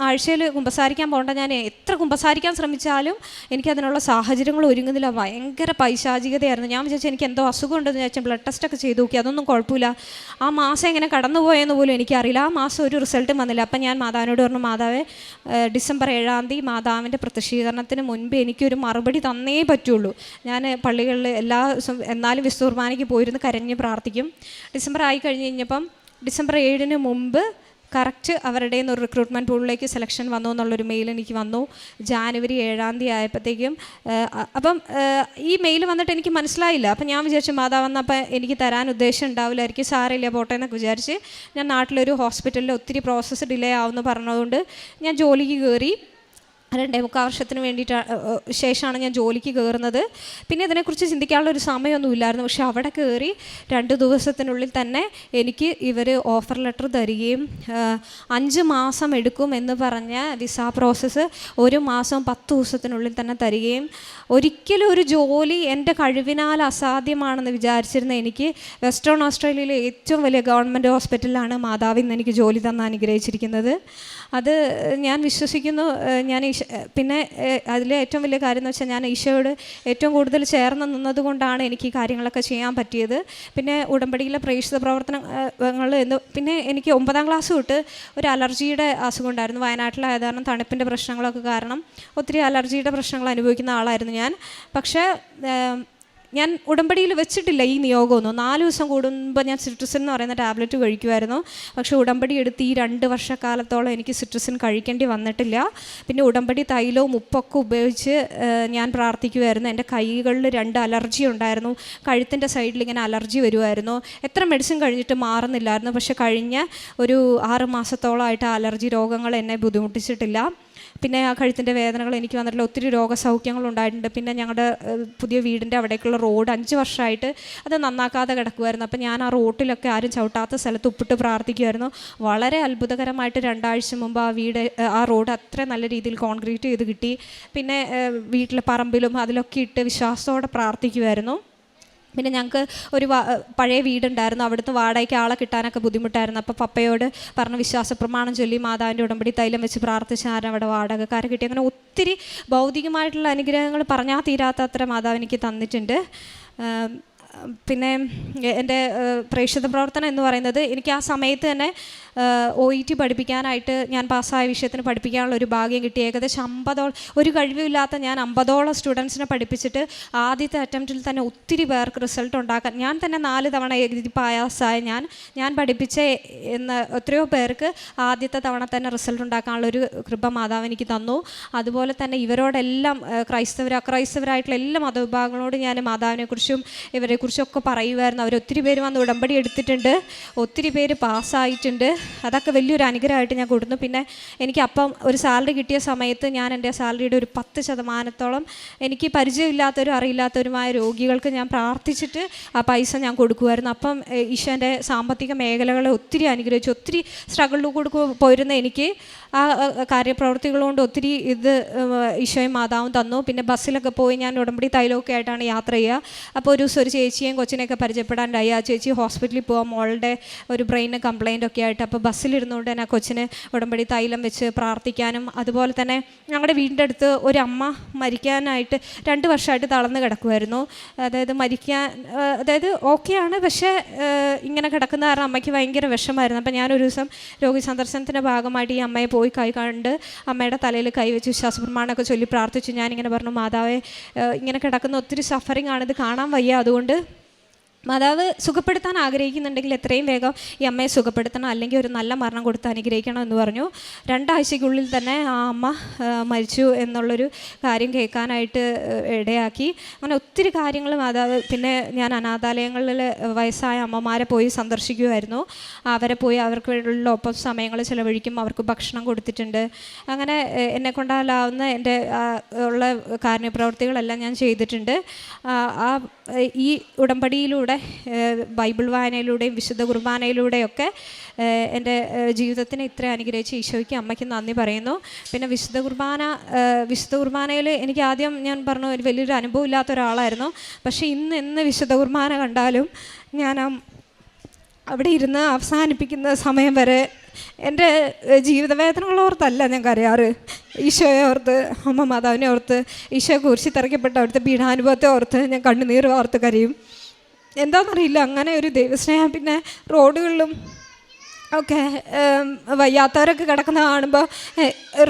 S1: ആഴ്ചയിൽ കുമ്പസാരിക്കാൻ പോകേണ്ട ഞാൻ എത്ര കുമ്പസാരിക്കാൻ ശ്രമിച്ചാലും എനിക്കതിനുള്ള സാഹചര്യങ്ങൾ ഒരുങ്ങുന്നില്ല. ഭയങ്കര പൈശാചികതയായിരുന്നു. ഞാൻ വിചാരിച്ചു എനിക്ക് എന്തോ അസുഖം ഉണ്ടെന്ന് വിചാരിച്ചാൽ ബ്ലഡ് ടെസ്റ്റൊക്കെ ചെയ്ത് നോക്കി, അതൊന്നും കുഴപ്പമില്ല. ആ മാസം എങ്ങനെ കടന്നുപോയെന്ന് പോലും എനിക്കറിയില്ല. ആ മാസം ഒരു റിസൾട്ടും വന്നില്ല. അപ്പം ഞാൻ മാതാവിനോട് പറഞ്ഞു, മാതാവേ, ഡിസംബർ 7-ാം തീയതി മാതാവിൻ്റെ പ്രത്യക്ഷീകരണത്തിന് മുൻപ് എനിക്കൊരു മറുപടി തന്നേ പറ്റുള്ളൂ. ഞാൻ പള്ളികളിൽ എല്ലാ ദിവസവും എന്നാലും വിശുദ്ധ കുർബാനയ്ക്ക് പോയിരുന്ന് കരഞ്ഞ് പ്രാർത്ഥിക്കും. ഡിസംബർ ആയി കഴിഞ്ഞ് കഴിഞ്ഞപ്പം ഡിസംബർ 7-ന് മുമ്പ് കറക്റ്റ് അവരുടെ ഒരു റിക്രൂട്ട്മെൻറ്റ് പൂളിലേക്ക് സെലക്ഷൻ വന്നു എന്നുള്ളൊരു മെയിൽ എനിക്ക് വന്നു. ജാനുവരി 7-ാം തീയതി ആയപ്പോഴത്തേക്കും അപ്പം ഈ മെയിൽ വന്നിട്ട് എനിക്ക് മനസ്സിലായില്ല. അപ്പം ഞാൻ വിചാരിച്ചു മാതാവ് വന്നപ്പോൾ എനിക്ക് തരാൻ ഉദ്ദേശം ഉണ്ടാവില്ലായിരിക്കും, സാരമില്ല പോട്ടെ എന്നൊക്കെ വിചാരിച്ച് ഞാൻ നാട്ടിലൊരു ഹോസ്പിറ്റലിൽ ഒത്തിരി പ്രോസസ്സ് ഡിലേ ആവുമെന്ന് പറഞ്ഞതുകൊണ്ട് ഞാൻ ജോലിക്ക് കയറി. 2.25 വർഷത്തിന് ശേഷമാണ് ഞാൻ ജോലിക്ക് കയറുന്നത്. പിന്നെ ഇതിനെക്കുറിച്ച് ചിന്തിക്കാനുള്ളൊരു സമയമൊന്നുമില്ലായിരുന്നു. പക്ഷെ അവിടെ കയറി 2 ദിവസത്തിനുള്ളിൽ തന്നെ എനിക്ക് ഇവർ ഓഫർ ലെറ്റർ തരികയും 5 മാസം എടുക്കും എന്ന് പറഞ്ഞ വിസ പ്രോസസ്സ് 1 മാസം 10 ദിവസത്തിനുള്ളിൽ തന്നെ തരികയും, ഒരിക്കലും ഒരു ജോലി എൻ്റെ കഴിവിനാൽ അസാധ്യമാണെന്ന് വിചാരിച്ചിരുന്ന എനിക്ക് വെസ്റ്റേൺ ഓസ്ട്രേലിയയിലെ ഏറ്റവും വലിയ ഗവൺമെൻറ് ഹോസ്പിറ്റലിലാണ് മാതാവ് ഇന്ന് എനിക്ക് ജോലി തന്ന് അനുഗ്രഹിച്ചിരിക്കുന്നത്. അത് ഞാൻ വിശ്വസിക്കുന്നു. പിന്നെ അതിലെ ഏറ്റവും വലിയ കാര്യം എന്ന് വെച്ചാൽ ഞാൻ ഈശോയോട് ഏറ്റവും കൂടുതൽ ചേർന്ന് നിന്നതുകൊണ്ടാണ് എനിക്ക് ഈ കാര്യങ്ങളൊക്കെ ചെയ്യാൻ പറ്റിയത്. പിന്നെ ഉടമ്പടിയിലെ പ്രേക്ഷിത പ്രവർത്തനങ്ങൾ പിന്നെ എനിക്ക് 9-ാം ക്ലാസ് തൊട്ട് ഒരു അലർജിയുടെ അസുഖം ഉണ്ടായിരുന്നു. വയനാട്ടിലായത് കാരണം തണുപ്പിൻ്റെ പ്രശ്നങ്ങളൊക്കെ കാരണം ഒത്തിരി അലർജിയുടെ പ്രശ്നങ്ങൾ അനുഭവിക്കുന്ന ആളായിരുന്നു ഞാൻ. പക്ഷേ ഞാൻ ഉടമ്പടിയിൽ വെച്ചിട്ടില്ല ഈ നിയോഗമൊന്നും. 4 ദിവസം കൂടുമ്പോൾ ഞാൻ സിട്രസിൻ എന്ന് പറയുന്ന ടാബ്ലറ്റ് കഴിക്കുമായിരുന്നു. പക്ഷേ ഉടമ്പടി എടുത്ത് ഈ 2 വർഷക്കാലത്തോളം എനിക്ക് സിട്രസിൻ കഴിക്കേണ്ടി വന്നിട്ടില്ല. പിന്നെ ഉടമ്പടി തൈലവും ഉപ്പൊക്കെ ഉപയോഗിച്ച് ഞാൻ പ്രാർത്ഥിക്കുമായിരുന്നു. എൻ്റെ കൈകളിൽ 2 അലർജി ഉണ്ടായിരുന്നു. കഴുത്തിൻ്റെ സൈഡിൽ ഇങ്ങനെ അലർജി വരുമായിരുന്നു. എത്ര മെഡിസിൻ കഴിഞ്ഞിട്ട് മാറുന്നില്ലായിരുന്നു. പക്ഷേ കഴിഞ്ഞ ഒരു 6 മാസത്തോളമായിട്ട് അലർജി രോഗങ്ങൾ എന്നെ ബുദ്ധിമുട്ടിച്ചിട്ടില്ല. പിന്നെ ആ കഴുത്തിൻ്റെ വേദനകൾ എനിക്ക് വന്നിട്ടുള്ള ഒത്തിരി രോഗസൗഖ്യങ്ങളുണ്ടായിട്ടുണ്ട്. പിന്നെ ഞങ്ങളുടെ പുതിയ വീടിൻ്റെ അവിടേക്കുള്ള റോഡ് 5 വർഷമായിട്ട് അത് നന്നാക്കാതെ കിടക്കുമായിരുന്നു. അപ്പം ഞാൻ ആ റോട്ടിലൊക്കെ ആരും ചവിട്ടാത്ത സ്ഥലത്ത് ഉപ്പിട്ട് പ്രാർത്ഥിക്കുമായിരുന്നു. വളരെ അത്ഭുതകരമായിട്ട് 2 ആഴ്ച മുമ്പ് ആ റോഡ് അത്ര നല്ല രീതിയിൽ കോൺക്രീറ്റ് ചെയ്ത് കിട്ടി. പിന്നെ വീട്ടിലെ പറമ്പിലും അതിലൊക്കെ ഇട്ട് വിശ്വാസത്തോടെ പ്രാർത്ഥിക്കുമായിരുന്നു. പിന്നെ ഞങ്ങൾക്ക് ഒരു പഴയ വീടുണ്ടായിരുന്നു. അവിടുത്തെ വാടകയ്ക്ക് ആളെ കിട്ടാനൊക്കെ ബുദ്ധിമുട്ടായിരുന്നു. അപ്പോൾ പപ്പയോട് പറഞ്ഞ വിശ്വാസ പ്രമാണം ചൊല്ലി മാതാവിൻ്റെ ഉടമ്പടി തൈലം വെച്ച് പ്രാർത്ഥിച്ചാലും അവിടെ വാടകക്കാരെ കിട്ടി. അങ്ങനെ ഒത്തിരി ഭൗതികമായിട്ടുള്ള അനുഗ്രഹങ്ങൾ പറഞ്ഞാൽ തീരാത്തത്ര മാതാവ് എനിക്ക് തന്നിട്ടുണ്ട്. പിന്നെ എൻ്റെ പ്രേക്ഷിത പ്രവർത്തനം എന്ന് പറയുന്നത് എനിക്ക് ആ സമയത്ത് തന്നെ OET പഠിപ്പിക്കാനായിട്ട് ഞാൻ പാസ്സായ വിഷയത്തിന് പഠിപ്പിക്കാനുള്ള ഒരു ഭാഗ്യം കിട്ടി. ഏകദേശം 50ഓളം, ഒരു കഴിവില്ലാത്ത ഞാൻ 50ഓളം സ്റ്റുഡൻസിനെ പഠിപ്പിച്ചിട്ട് ആദ്യത്തെ അറ്റംപ്റ്റിൽ തന്നെ ഒത്തിരി പേർക്ക് റിസൾട്ട് ഉണ്ടാക്കാൻ ഞാൻ തന്നെ 4 തവണ എഴുതി പാസ്സായ ഞാൻ പഠിപ്പിച്ച എത്രയോ പേർക്ക് ആദ്യത്തെ തവണ തന്നെ റിസൾട്ട് ഉണ്ടാക്കാനുള്ളൊരു കൃപ മാതാവ് എനിക്ക് തന്നു. അതുപോലെ തന്നെ ഇവരോടെല്ലാം അക്രൈസ്തവരായിട്ടുള്ള എല്ലാ മതവിഭാഗങ്ങളോടും ഞാൻ മാതാവിനെക്കുറിച്ചും ഇവരെക്കുറിച്ചൊക്കെ പറയുമായിരുന്നു. അവരൊത്തിരി പേര് വന്ന് ഉടമ്പടി എടുത്തിട്ടുണ്ട്, ഒത്തിരി പേര് പാസ്സായിട്ടുണ്ട്. അതൊക്കെ വലിയൊരു അനുഗ്രഹമായിട്ട് ഞാൻ കൊടുത്തു. പിന്നെ എനിക്ക് അപ്പം ഒരു സാലറി കിട്ടിയ സമയത്ത് ഞാൻ എൻ്റെ സാലറിയുടെ ഒരു 10% എനിക്ക് പരിചയമില്ലാത്തവരും അറിയില്ലാത്തവരുമായ രോഗികൾക്ക് ഞാൻ പ്രാർത്ഥിച്ചിട്ട് ആ പൈസ ഞാൻ കൊടുക്കുമായിരുന്നു. അപ്പം ഈശോൻ്റെ സാമ്പത്തിക മേഖലകളെ ഒത്തിരി അനുഗ്രഹിച്ചു. ഒത്തിരി സ്ട്രഗിളിൽ കൂടെ പോയിരുന്ന എനിക്ക് ആ കാര്യപ്രവൃത്തികൾ കൊണ്ട് ഒത്തിരി ഈശോയും മാതാവും തന്നു. പിന്നെ ബസ്സിലൊക്കെ പോയി ഞാൻ ഉടമ്പടി തൈലമൊക്കെ ആയിട്ടാണ് യാത്ര ചെയ്യുക. അപ്പോൾ ഒരു ദിവസം ഒരു ചേച്ചിയെയും കൊച്ചിനെയൊക്കെ പരിചയപ്പെടാണ്ടായി. ആ ചേച്ചി ഹോസ്പിറ്റലിൽ പോകാൻ മോളുടെ ഒരു ബ്രെയിന് കംപ്ലയിൻ്റ് ഒക്കെ ആയിട്ട്. അപ്പോൾ ബസ്സിലിരുന്നുകൊണ്ട് തന്നെ ആ കൊച്ചിന് ഉടമ്പടി തൈലം വെച്ച് പ്രാർത്ഥിക്കാനും, അതുപോലെ തന്നെ ഞങ്ങളുടെ വീടിൻ്റെ അടുത്ത് ഒരു അമ്മ മരിക്കാനായിട്ട് 2 വർഷമായിട്ട് തളർന്ന് കിടക്കുമായിരുന്നു. അതായത് ഓക്കെയാണ്, പക്ഷേ ഇങ്ങനെ കിടക്കുന്ന കാരണം അമ്മയ്ക്ക് ഭയങ്കര വിഷമമായിരുന്നു. അപ്പോൾ ഞാനൊരു ദിവസം രോഗി സന്ദർശനത്തിൻ്റെ ഭാഗമായിട്ട് ഈ അമ്മയെ പോയി കണ്ട് അമ്മയുടെ തലയിൽ കൈവച്ച് വിശ്വാസപ്രമാണമൊക്കെ ചൊല്ലി പ്രാർത്ഥിച്ചു. ഞാനിങ്ങനെ പറഞ്ഞു, മാതാവേ, ഇങ്ങനെ കിടക്കുന്ന ഒത്തിരി സഫറിങ് ആണ്, ഇത് കാണാൻ വയ്യ, അതുകൊണ്ട് മാതാവ് സുഖപ്പെടുത്താൻ ആഗ്രഹിക്കുന്നുണ്ടെങ്കിൽ എത്രയും വേഗം ഈ അമ്മയെ സുഖപ്പെടുത്തണം, അല്ലെങ്കിൽ ഒരു നല്ല മരണം കൊടുത്ത് അനുഗ്രഹിക്കണം എന്ന് പറഞ്ഞു. 2 ആഴ്ചയ്ക്കുള്ളിൽ തന്നെ ആ അമ്മ മരിച്ചു എന്നുള്ളൊരു കാര്യം കേൾക്കാനായിട്ട് ഇടയാക്കി. അങ്ങനെ ഒത്തിരി കാര്യങ്ങൾ മാതാവ്. പിന്നെ ഞാൻ അനാഥാലയങ്ങളിൽ വയസ്സായ അമ്മമാരെ പോയി സന്ദർശിക്കുമായിരുന്നു. അവരെ പോയി അവർക്ക് ഒപ്പം സമയങ്ങൾ ചിലവഴിക്കും, അവർക്ക് ഭക്ഷണം കൊടുത്തിട്ടുണ്ട്. അങ്ങനെ എന്നെക്കൊണ്ടാലാവുന്ന എൻ്റെ ഉള്ള കാരുണ്യപ്രവൃത്തികളെല്ലാം ഞാൻ ചെയ്തിട്ടുണ്ട്. ഈ ഉടമ്പടിയിലൂടെ ബൈബിൾ വായനയിലൂടെയും വിശുദ്ധ കുർബാനയിലൂടെയൊക്കെ എൻ്റെ ജീവിതത്തിനെ ഇത്ര അനുഗ്രഹിച്ച് ഈശോയ്ക്ക് അമ്മയ്ക്ക് നന്ദി പറയുന്നു. പിന്നെ വിശുദ്ധ കുർബാനയിൽ എനിക്ക് ആദ്യം ഞാൻ പറഞ്ഞു വലിയൊരു അനുഭവം ഇല്ലാത്ത ഒരാളായിരുന്നു. പക്ഷേ ഇന്ന് വിശുദ്ധ കുർബാന കണ്ടാലും ഞാൻ അവിടെ ഇരുന്ന് അവസാനിപ്പിക്കുന്ന സമയം വരെ എൻ്റെ ജീവിതവേദനകൾ ഓർത്തല്ല ഞാൻ കരയാറ്. ഈശോയെ ഓർത്ത്, അമ്മ മാതാവിനെ ഓർത്ത്, ഈശോയെ കുരിശിൽ തറയ്ക്കപ്പെട്ട അവിടുത്തെ പീഡാനുഭവത്തെ ഓർത്ത് ഞാൻ കണ്ണുനീർ ഓർത്ത് കരയും. എന്താണെന്നറിയില്ല, അങ്ങനെ ഒരു ദൈവസ്നേഹം. പിന്നെ റോഡുകളിലും ഒക്കെ വയ്യാത്തവരൊക്കെ കിടക്കുന്ന കാണുമ്പോൾ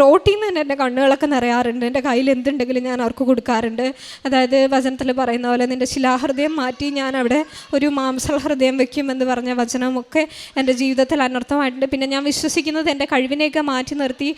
S1: റോട്ടിൽ നിന്ന് തന്നെ എൻ്റെ കണ്ണുകളൊക്കെ നിറയാറുണ്ട്. എൻ്റെ കയ്യിൽ എന്തുണ്ടെങ്കിലും ഞാൻ അവർക്ക് കൊടുക്കാറുണ്ട്. അതായത് വചനത്തിൽ പറയുന്ന പോലെ നിൻ്റെ ശിലാഹൃദയം മാറ്റി ഞാൻ അവിടെ ഒരു മാംസഹൃദയം വെക്കുമെന്ന് പറഞ്ഞ വചനമൊക്കെ എൻ്റെ ജീവിതത്തിൽ അനർത്ഥമായിട്ടുണ്ട്. പിന്നെ ഞാൻ വിശ്വസിക്കുന്നത് എൻ്റെ കഴിവിനെയൊക്കെ മാറ്റി നിർത്തി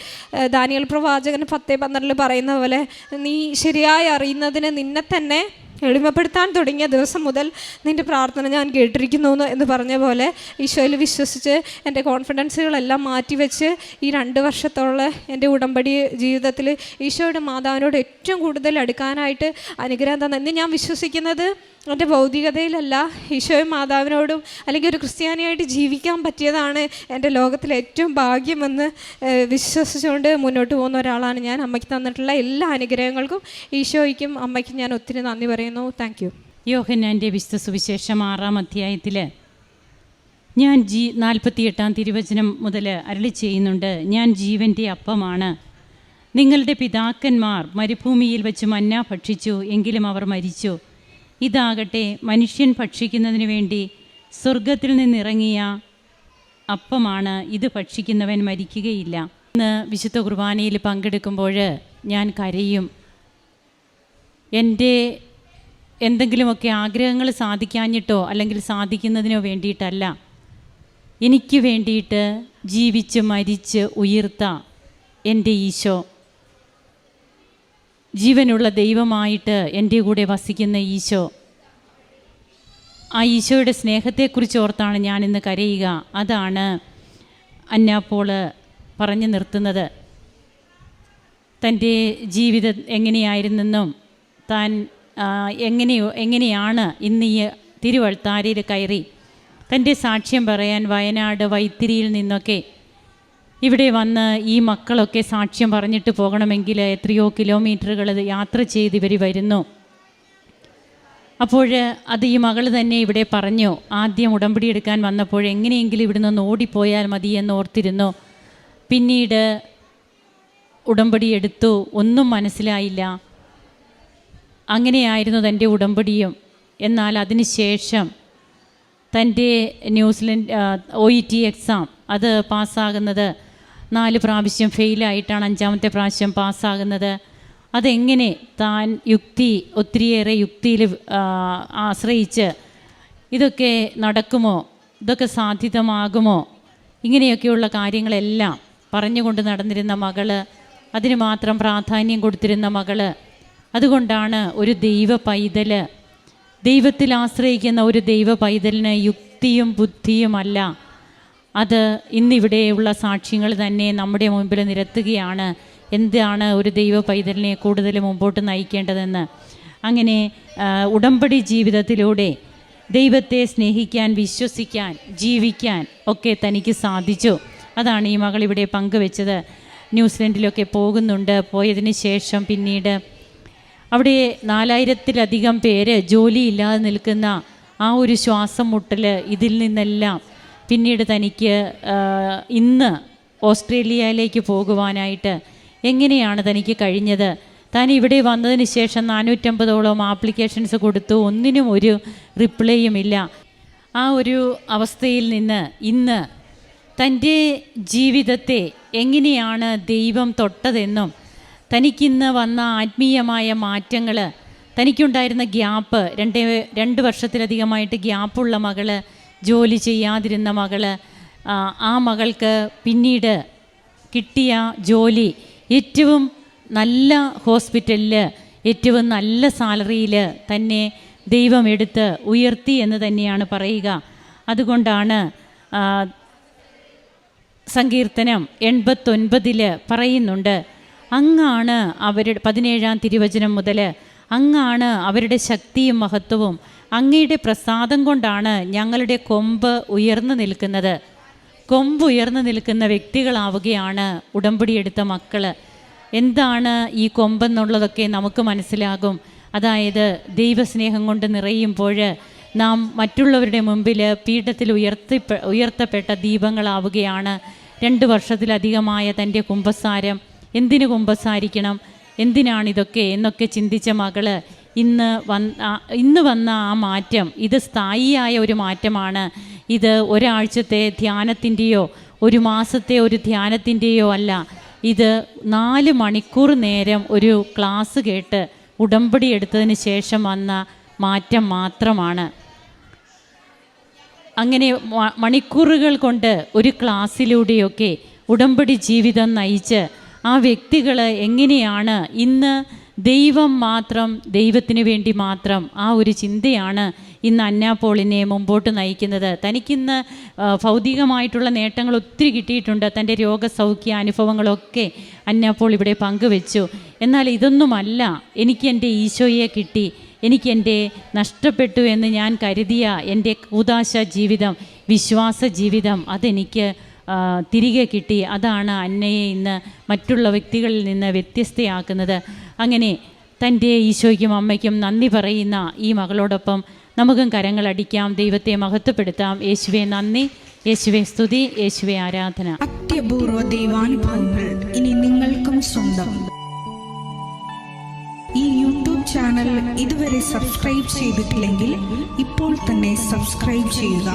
S1: ദാനിയേൽ പ്രവാചകൻ 10:12 പറയുന്ന പോലെ നീ ശരിയായി അറിയുന്നതിന് നിന്നെ തന്നെ എളിമപ്പെടുത്താൻ തുടങ്ങിയ ദിവസം മുതൽ നിൻ്റെ പ്രാർത്ഥന ഞാൻ കേട്ടിരിക്കുന്നു എന്ന് പറഞ്ഞ പോലെ ഈശോയിൽ വിശ്വസിച്ച് എൻ്റെ കോൺഫിഡൻസുകളെല്ലാം മാറ്റിവെച്ച് ഈ 2 വർഷത്തോളം എൻ്റെ ഉടമ്പടി ജീവിതത്തിൽ ഈശോയുടെ മാതാവിനോട് ഏറ്റവും കൂടുതൽ അടുക്കാനായിട്ട് അനുഗ്രഹം തന്നെ. ഇന്ന് ഞാൻ വിശ്വസിക്കുന്നത് എൻ്റെ ഭൗതികതയിലല്ല, ഈശോയും മാതാവിനോടും അല്ലെങ്കിൽ ഒരു ക്രിസ്ത്യാനിയായിട്ട് ജീവിക്കാൻ പറ്റിയതാണ് എൻ്റെ ലോകത്തിലെ ഏറ്റവും ഭാഗ്യമെന്ന് വിശ്വസിച്ചുകൊണ്ട് മുന്നോട്ട് പോകുന്ന ഒരാളാണ് ഞാൻ. അമ്മയ്ക്ക് തന്നിട്ടുള്ള എല്ലാ അനുഗ്രഹങ്ങൾക്കും ഈശോയ്ക്കും അമ്മയ്ക്കും ഞാൻ ഒത്തിരി നന്ദി പറയുന്നു. Thank you.
S2: യോഹന്നാൻ്റെ വിശുദ്ധ സുവിശേഷം 6-ാം അധ്യായത്തിൽ ഞാൻ 48-ാം തിരുവചനം മുതൽ അരുളി ചെയ്യുന്നുണ്ട്, ഞാൻ ജീവൻ്റെ അപ്പമാണ്. നിങ്ങളുടെ പിതാക്കന്മാർ മരുഭൂമിയിൽ വെച്ച് മന്ന ഭക്ഷിച്ചു, എങ്കിലും അവർ മരിച്ചു. ഇതാകട്ടെ മനുഷ്യൻ ഭക്ഷിക്കുന്നതിന് വേണ്ടി സ്വർഗത്തിൽ നിന്നിറങ്ങിയ അപ്പമാണ്. ഇത് ഭക്ഷിക്കുന്നവൻ മരിക്കുകയില്ല. ഇന്ന് വിശുദ്ധ കുർബാനയിൽ പങ്കെടുക്കുമ്പോൾ ഞാൻ കരയും. എൻ്റെ എന്തെങ്കിലുമൊക്കെ ആഗ്രഹങ്ങൾ സാധിക്കാഞ്ഞിട്ടോ അല്ലെങ്കിൽ സാധിക്കുന്നതിനോ വേണ്ടിയിട്ടല്ല, എനിക്ക് വേണ്ടിയിട്ട് ജീവിച്ച് മരിച്ച് ഉയർത്ത എൻ്റെ ഈശോ, ജീവനുള്ള ദൈവമായിട്ട് എൻ്റെ കൂടെ വസിക്കുന്ന ഈശോ, ആ ഈശോയുടെ സ്നേഹത്തെക്കുറിച്ച് ഓർത്താണ് ഞാനിന്ന് കരയുക. അതാണ് അന്നാപ്പോൾ പറഞ്ഞു നിർത്തുന്നത്. തൻ്റെ ജീവിതം എങ്ങനെയായിരുന്നെന്നും താൻ എങ്ങനെയാണ് ഇന്ന് ഈ തിരുവൾത്താരയിൽ കയറി തൻ്റെ സാക്ഷ്യം പറയാൻ വയനാട് വൈത്തിരിയിൽ നിന്നൊക്കെ ഇവിടെ വന്ന് ഈ മക്കളൊക്കെ സാക്ഷ്യം പറഞ്ഞിട്ട് പോകണമെങ്കിൽ എത്രയോ കിലോമീറ്ററുകൾ യാത്ര ചെയ്ത് ഇവർ വരുന്നു. അപ്പോൾ അത് ഈ മകൾ തന്നെ ഇവിടെ പറഞ്ഞു. ആദ്യം ഉടമ്പടി എടുക്കാൻ വന്നപ്പോൾ എങ്ങനെയെങ്കിലും ഇവിടെ നിന്ന് ഓടിപ്പോയാൽ മതി എന്ന് ഓർത്തിരുന്നു. പിന്നീട് ഉടമ്പടി എടുത്തു, ഒന്നും മനസ്സിലായില്ല. അങ്ങനെയായിരുന്നു തൻ്റെ ഉടമ്പടിയും. എന്നാൽ അതിന് ശേഷം തൻ്റെ ന്യൂസിലൻഡ് OET എക്സാം അത് പാസ്സാകുന്നത് 4 പ്രാവശ്യം ഫെയിലായിട്ടാണ് 5ാമത്തെ പ്രാവശ്യം പാസ്സാകുന്നത്. അതെങ്ങനെ താൻ ഒത്തിരിയേറെ യുക്തിയിൽ ആശ്രയിച്ച് ഇതൊക്കെ നടക്കുമോ, ഇതൊക്കെ സാധ്യതമാകുമോ, ഇങ്ങനെയൊക്കെയുള്ള കാര്യങ്ങളെല്ലാം പറഞ്ഞുകൊണ്ട് നടന്നിരുന്ന മകള്, അതിന് മാത്രം പ്രാധാന്യം കൊടുത്തിരുന്ന മകള്. അതുകൊണ്ടാണ് ഒരു ദൈവ പൈതൽ, ദൈവത്തിൽ ആശ്രയിക്കുന്ന ഒരു ദൈവ പൈതലിന് യുക്തിയും ബുദ്ധിയുമല്ല, അത് ഇന്നിവിടെയുള്ള സാക്ഷ്യങ്ങൾ തന്നെ നമ്മുടെ മുമ്പിൽ നിരത്തുകയാണ്. എന്താണ് ഒരു ദൈവ പൈതലിനെ കൂടുതൽ മുമ്പോട്ട് നയിക്കേണ്ടതെന്ന്. അങ്ങനെ ഉടമ്പടി ജീവിതത്തിലൂടെ ദൈവത്തെ സ്നേഹിക്കാൻ, വിശ്വസിക്കാൻ, ജീവിക്കാൻ ഒക്കെ തനിക്ക് സാധിച്ചു. അതാണ് ഈ മകൾ ഇവിടെ പങ്കുവെച്ചത്. ന്യൂസിലൻഡിലൊക്കെ പോകുന്നുണ്ട്. പോയതിന് ശേഷം പിന്നീട് അവിടെ 4000-ത്തിലധികം പേര് ജോലിയില്ലാതെ നിൽക്കുന്ന ആ ഒരു ശ്വാസം മുട്ടൽ, ഇതിൽ നിന്നെല്ലാം പിന്നീട് തനിക്ക് ഇന്ന് ഓസ്ട്രേലിയയിലേക്ക് പോകുവാനായിട്ട് എങ്ങനെയാണ് തനിക്ക് കഴിഞ്ഞത്? താൻ ഇവിടെ വന്നതിന് ശേഷം 450ഓളം ആപ്ലിക്കേഷൻസ് കൊടുത്തു, ഒന്നിനും ഒരു റിപ്ലൈയുമില്ല. ആ ഒരു അവസ്ഥയിൽ നിന്ന് ഇന്ന് തൻ്റെ ജീവിതത്തെ എങ്ങനെയാണ് ദൈവം തൊട്ടതെന്നും തനിക്കിന്ന് വന്ന ആത്മീയമായ മാറ്റങ്ങൾ, തനിക്കുണ്ടായിരുന്ന ഗ്യാപ്പ്, 2 വർഷത്തിലധികമായിട്ട് ഗ്യാപ്പുള്ള മകള്, ജോലി ചെയ്യാതിരുന്ന മകള്, ആ മകൾക്ക് പിന്നീട് കിട്ടിയ ജോലി ഏറ്റവും നല്ല ഹോസ്പിറ്റലിൽ ഏറ്റവും നല്ല സാലറിയിൽ തന്നെ ദൈവം എടുത്ത് ഉയർത്തി എന്ന് തന്നെയാണ് പറയുക. അതുകൊണ്ടാണ് സങ്കീർത്തനം 89 പറയുന്നുണ്ട്, അങ്ങാണ് അവരുടെ 17-ാം തിരുവചനം മുതൽ അങ്ങാണ് അവരുടെ ശക്തിയും മഹത്വവും. അങ്ങയുടെ പ്രസാദം കൊണ്ടാണ് ഞങ്ങളുടെ കൊമ്പ് ഉയർന്നു നിൽക്കുന്നത്. കൊമ്പ് ഉയർന്നു നിൽക്കുന്ന വ്യക്തികളാവുകയാണ് ഉടമ്പടിയെടുത്ത മക്കൾ. എന്താണ് ഈ കൊമ്പെന്നുള്ളതൊക്കെ നമുക്ക് മനസ്സിലാകും. അതായത് ദൈവസ്നേഹം കൊണ്ട് നിറയുമ്പോൾ നാം മറ്റുള്ളവരുടെ മുമ്പിൽ പീഠത്തിൽ ഉയർത്തപ്പെട്ട ദീപങ്ങളാവുകയാണ്. 2 വർഷത്തിലധികമായ തൻ്റെ കുമ്പസാരം, എന്തിനു കുമ്പസാരിക്കണം, എന്തിനാണിതൊക്കെ എന്നൊക്കെ ചിന്തിച്ച മകള് ഇന്ന് വന്ന ആ മാറ്റം, ഇത് സ്ഥായിയായ ഒരു മാറ്റമാണ്. ഇത് ഒരാഴ്ചത്തെ ധ്യാനത്തിൻ്റെയോ 1 മാസത്തെ ഒരു ധ്യാനത്തിൻ്റെയോ അല്ല. ഇത് 4 മണിക്കൂർ നേരം ഒരു ക്ലാസ് കേട്ട് ഉടമ്പടി എടുത്തതിന് ശേഷം വന്ന മാറ്റം മാത്രമാണ്. അങ്ങനെ മണിക്കൂറുകൾ കൊണ്ട് ഒരു ക്ലാസ്സിലൂടെയൊക്കെ ഉടമ്പടി ജീവിതം നയിച്ച് ആ വ്യക്തികൾ എങ്ങനെയാണ് ഇന്ന് ദൈവം മാത്രം, ദൈവത്തിന് വേണ്ടി മാത്രം, ആ ഒരു ചിന്തയാണ് ഇന്ന് അന്ന പോളിനെ മുമ്പോട്ട് നയിക്കുന്നത്. തനിക്കിന്ന് ഭൗതികമായിട്ടുള്ള നേട്ടങ്ങൾ ഒത്തിരി കിട്ടിയിട്ടുണ്ട്. തൻ്റെ രോഗസൗഖ്യ അനുഭവങ്ങളൊക്കെ അന്ന പോൾ ഇവിടെ പങ്കുവെച്ചു. എന്നാൽ ഇതൊന്നുമല്ല എനിക്ക് എൻ്റെ ഈശോയെ കിട്ടി, എനിക്കെൻ്റെ നഷ്ടപ്പെട്ടു എന്ന് ഞാൻ കരുതിയ എൻ്റെ കൂദാശ ജീവിതം, വിശ്വാസ ജീവിതം, അതെനിക്ക് തിരികെ കിട്ടി. അതാണ് അന്നയെ ഇന്ന് മറ്റുള്ള വ്യക്തികളിൽ നിന്ന് വ്യത്യസ്തയാക്കുന്നത്. അങ്ങനെ തൻ്റെ ഈശോയ്ക്കും അമ്മയ്ക്കും നന്ദി പറയുന്ന ഈ മകളോടൊപ്പം നമുക്കും കരങ്ങളടിക്കാം, ദൈവത്തെ മഹത്വപ്പെടുത്താം. യേശുവേ നന്ദി, യേശുവേ സ്തുതി, യേശുവേ ആരാധന.
S3: അത്യപൂർവ ദൈവാനുഭവങ്ങൾ ഇനി നിങ്ങൾക്കും സ്വന്തം. ഈ യൂട്യൂബ് ചാനൽ ഇതുവരെ സബ്സ്ക്രൈബ് ചെയ്തിട്ടില്ലെങ്കിൽ ഇപ്പോൾ തന്നെ സബ്സ്ക്രൈബ് ചെയ്യുക.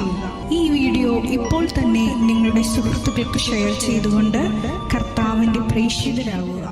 S3: ഈ വീഡിയോ ഇപ്പോൾ തന്നെ നിങ്ങളുടെ സുഹൃത്തുക്കൾക്ക് ഷെയർ ചെയ്തുകൊണ്ട് കർത്താവിൻ്റെ പ്രേക്ഷിതരാകുക.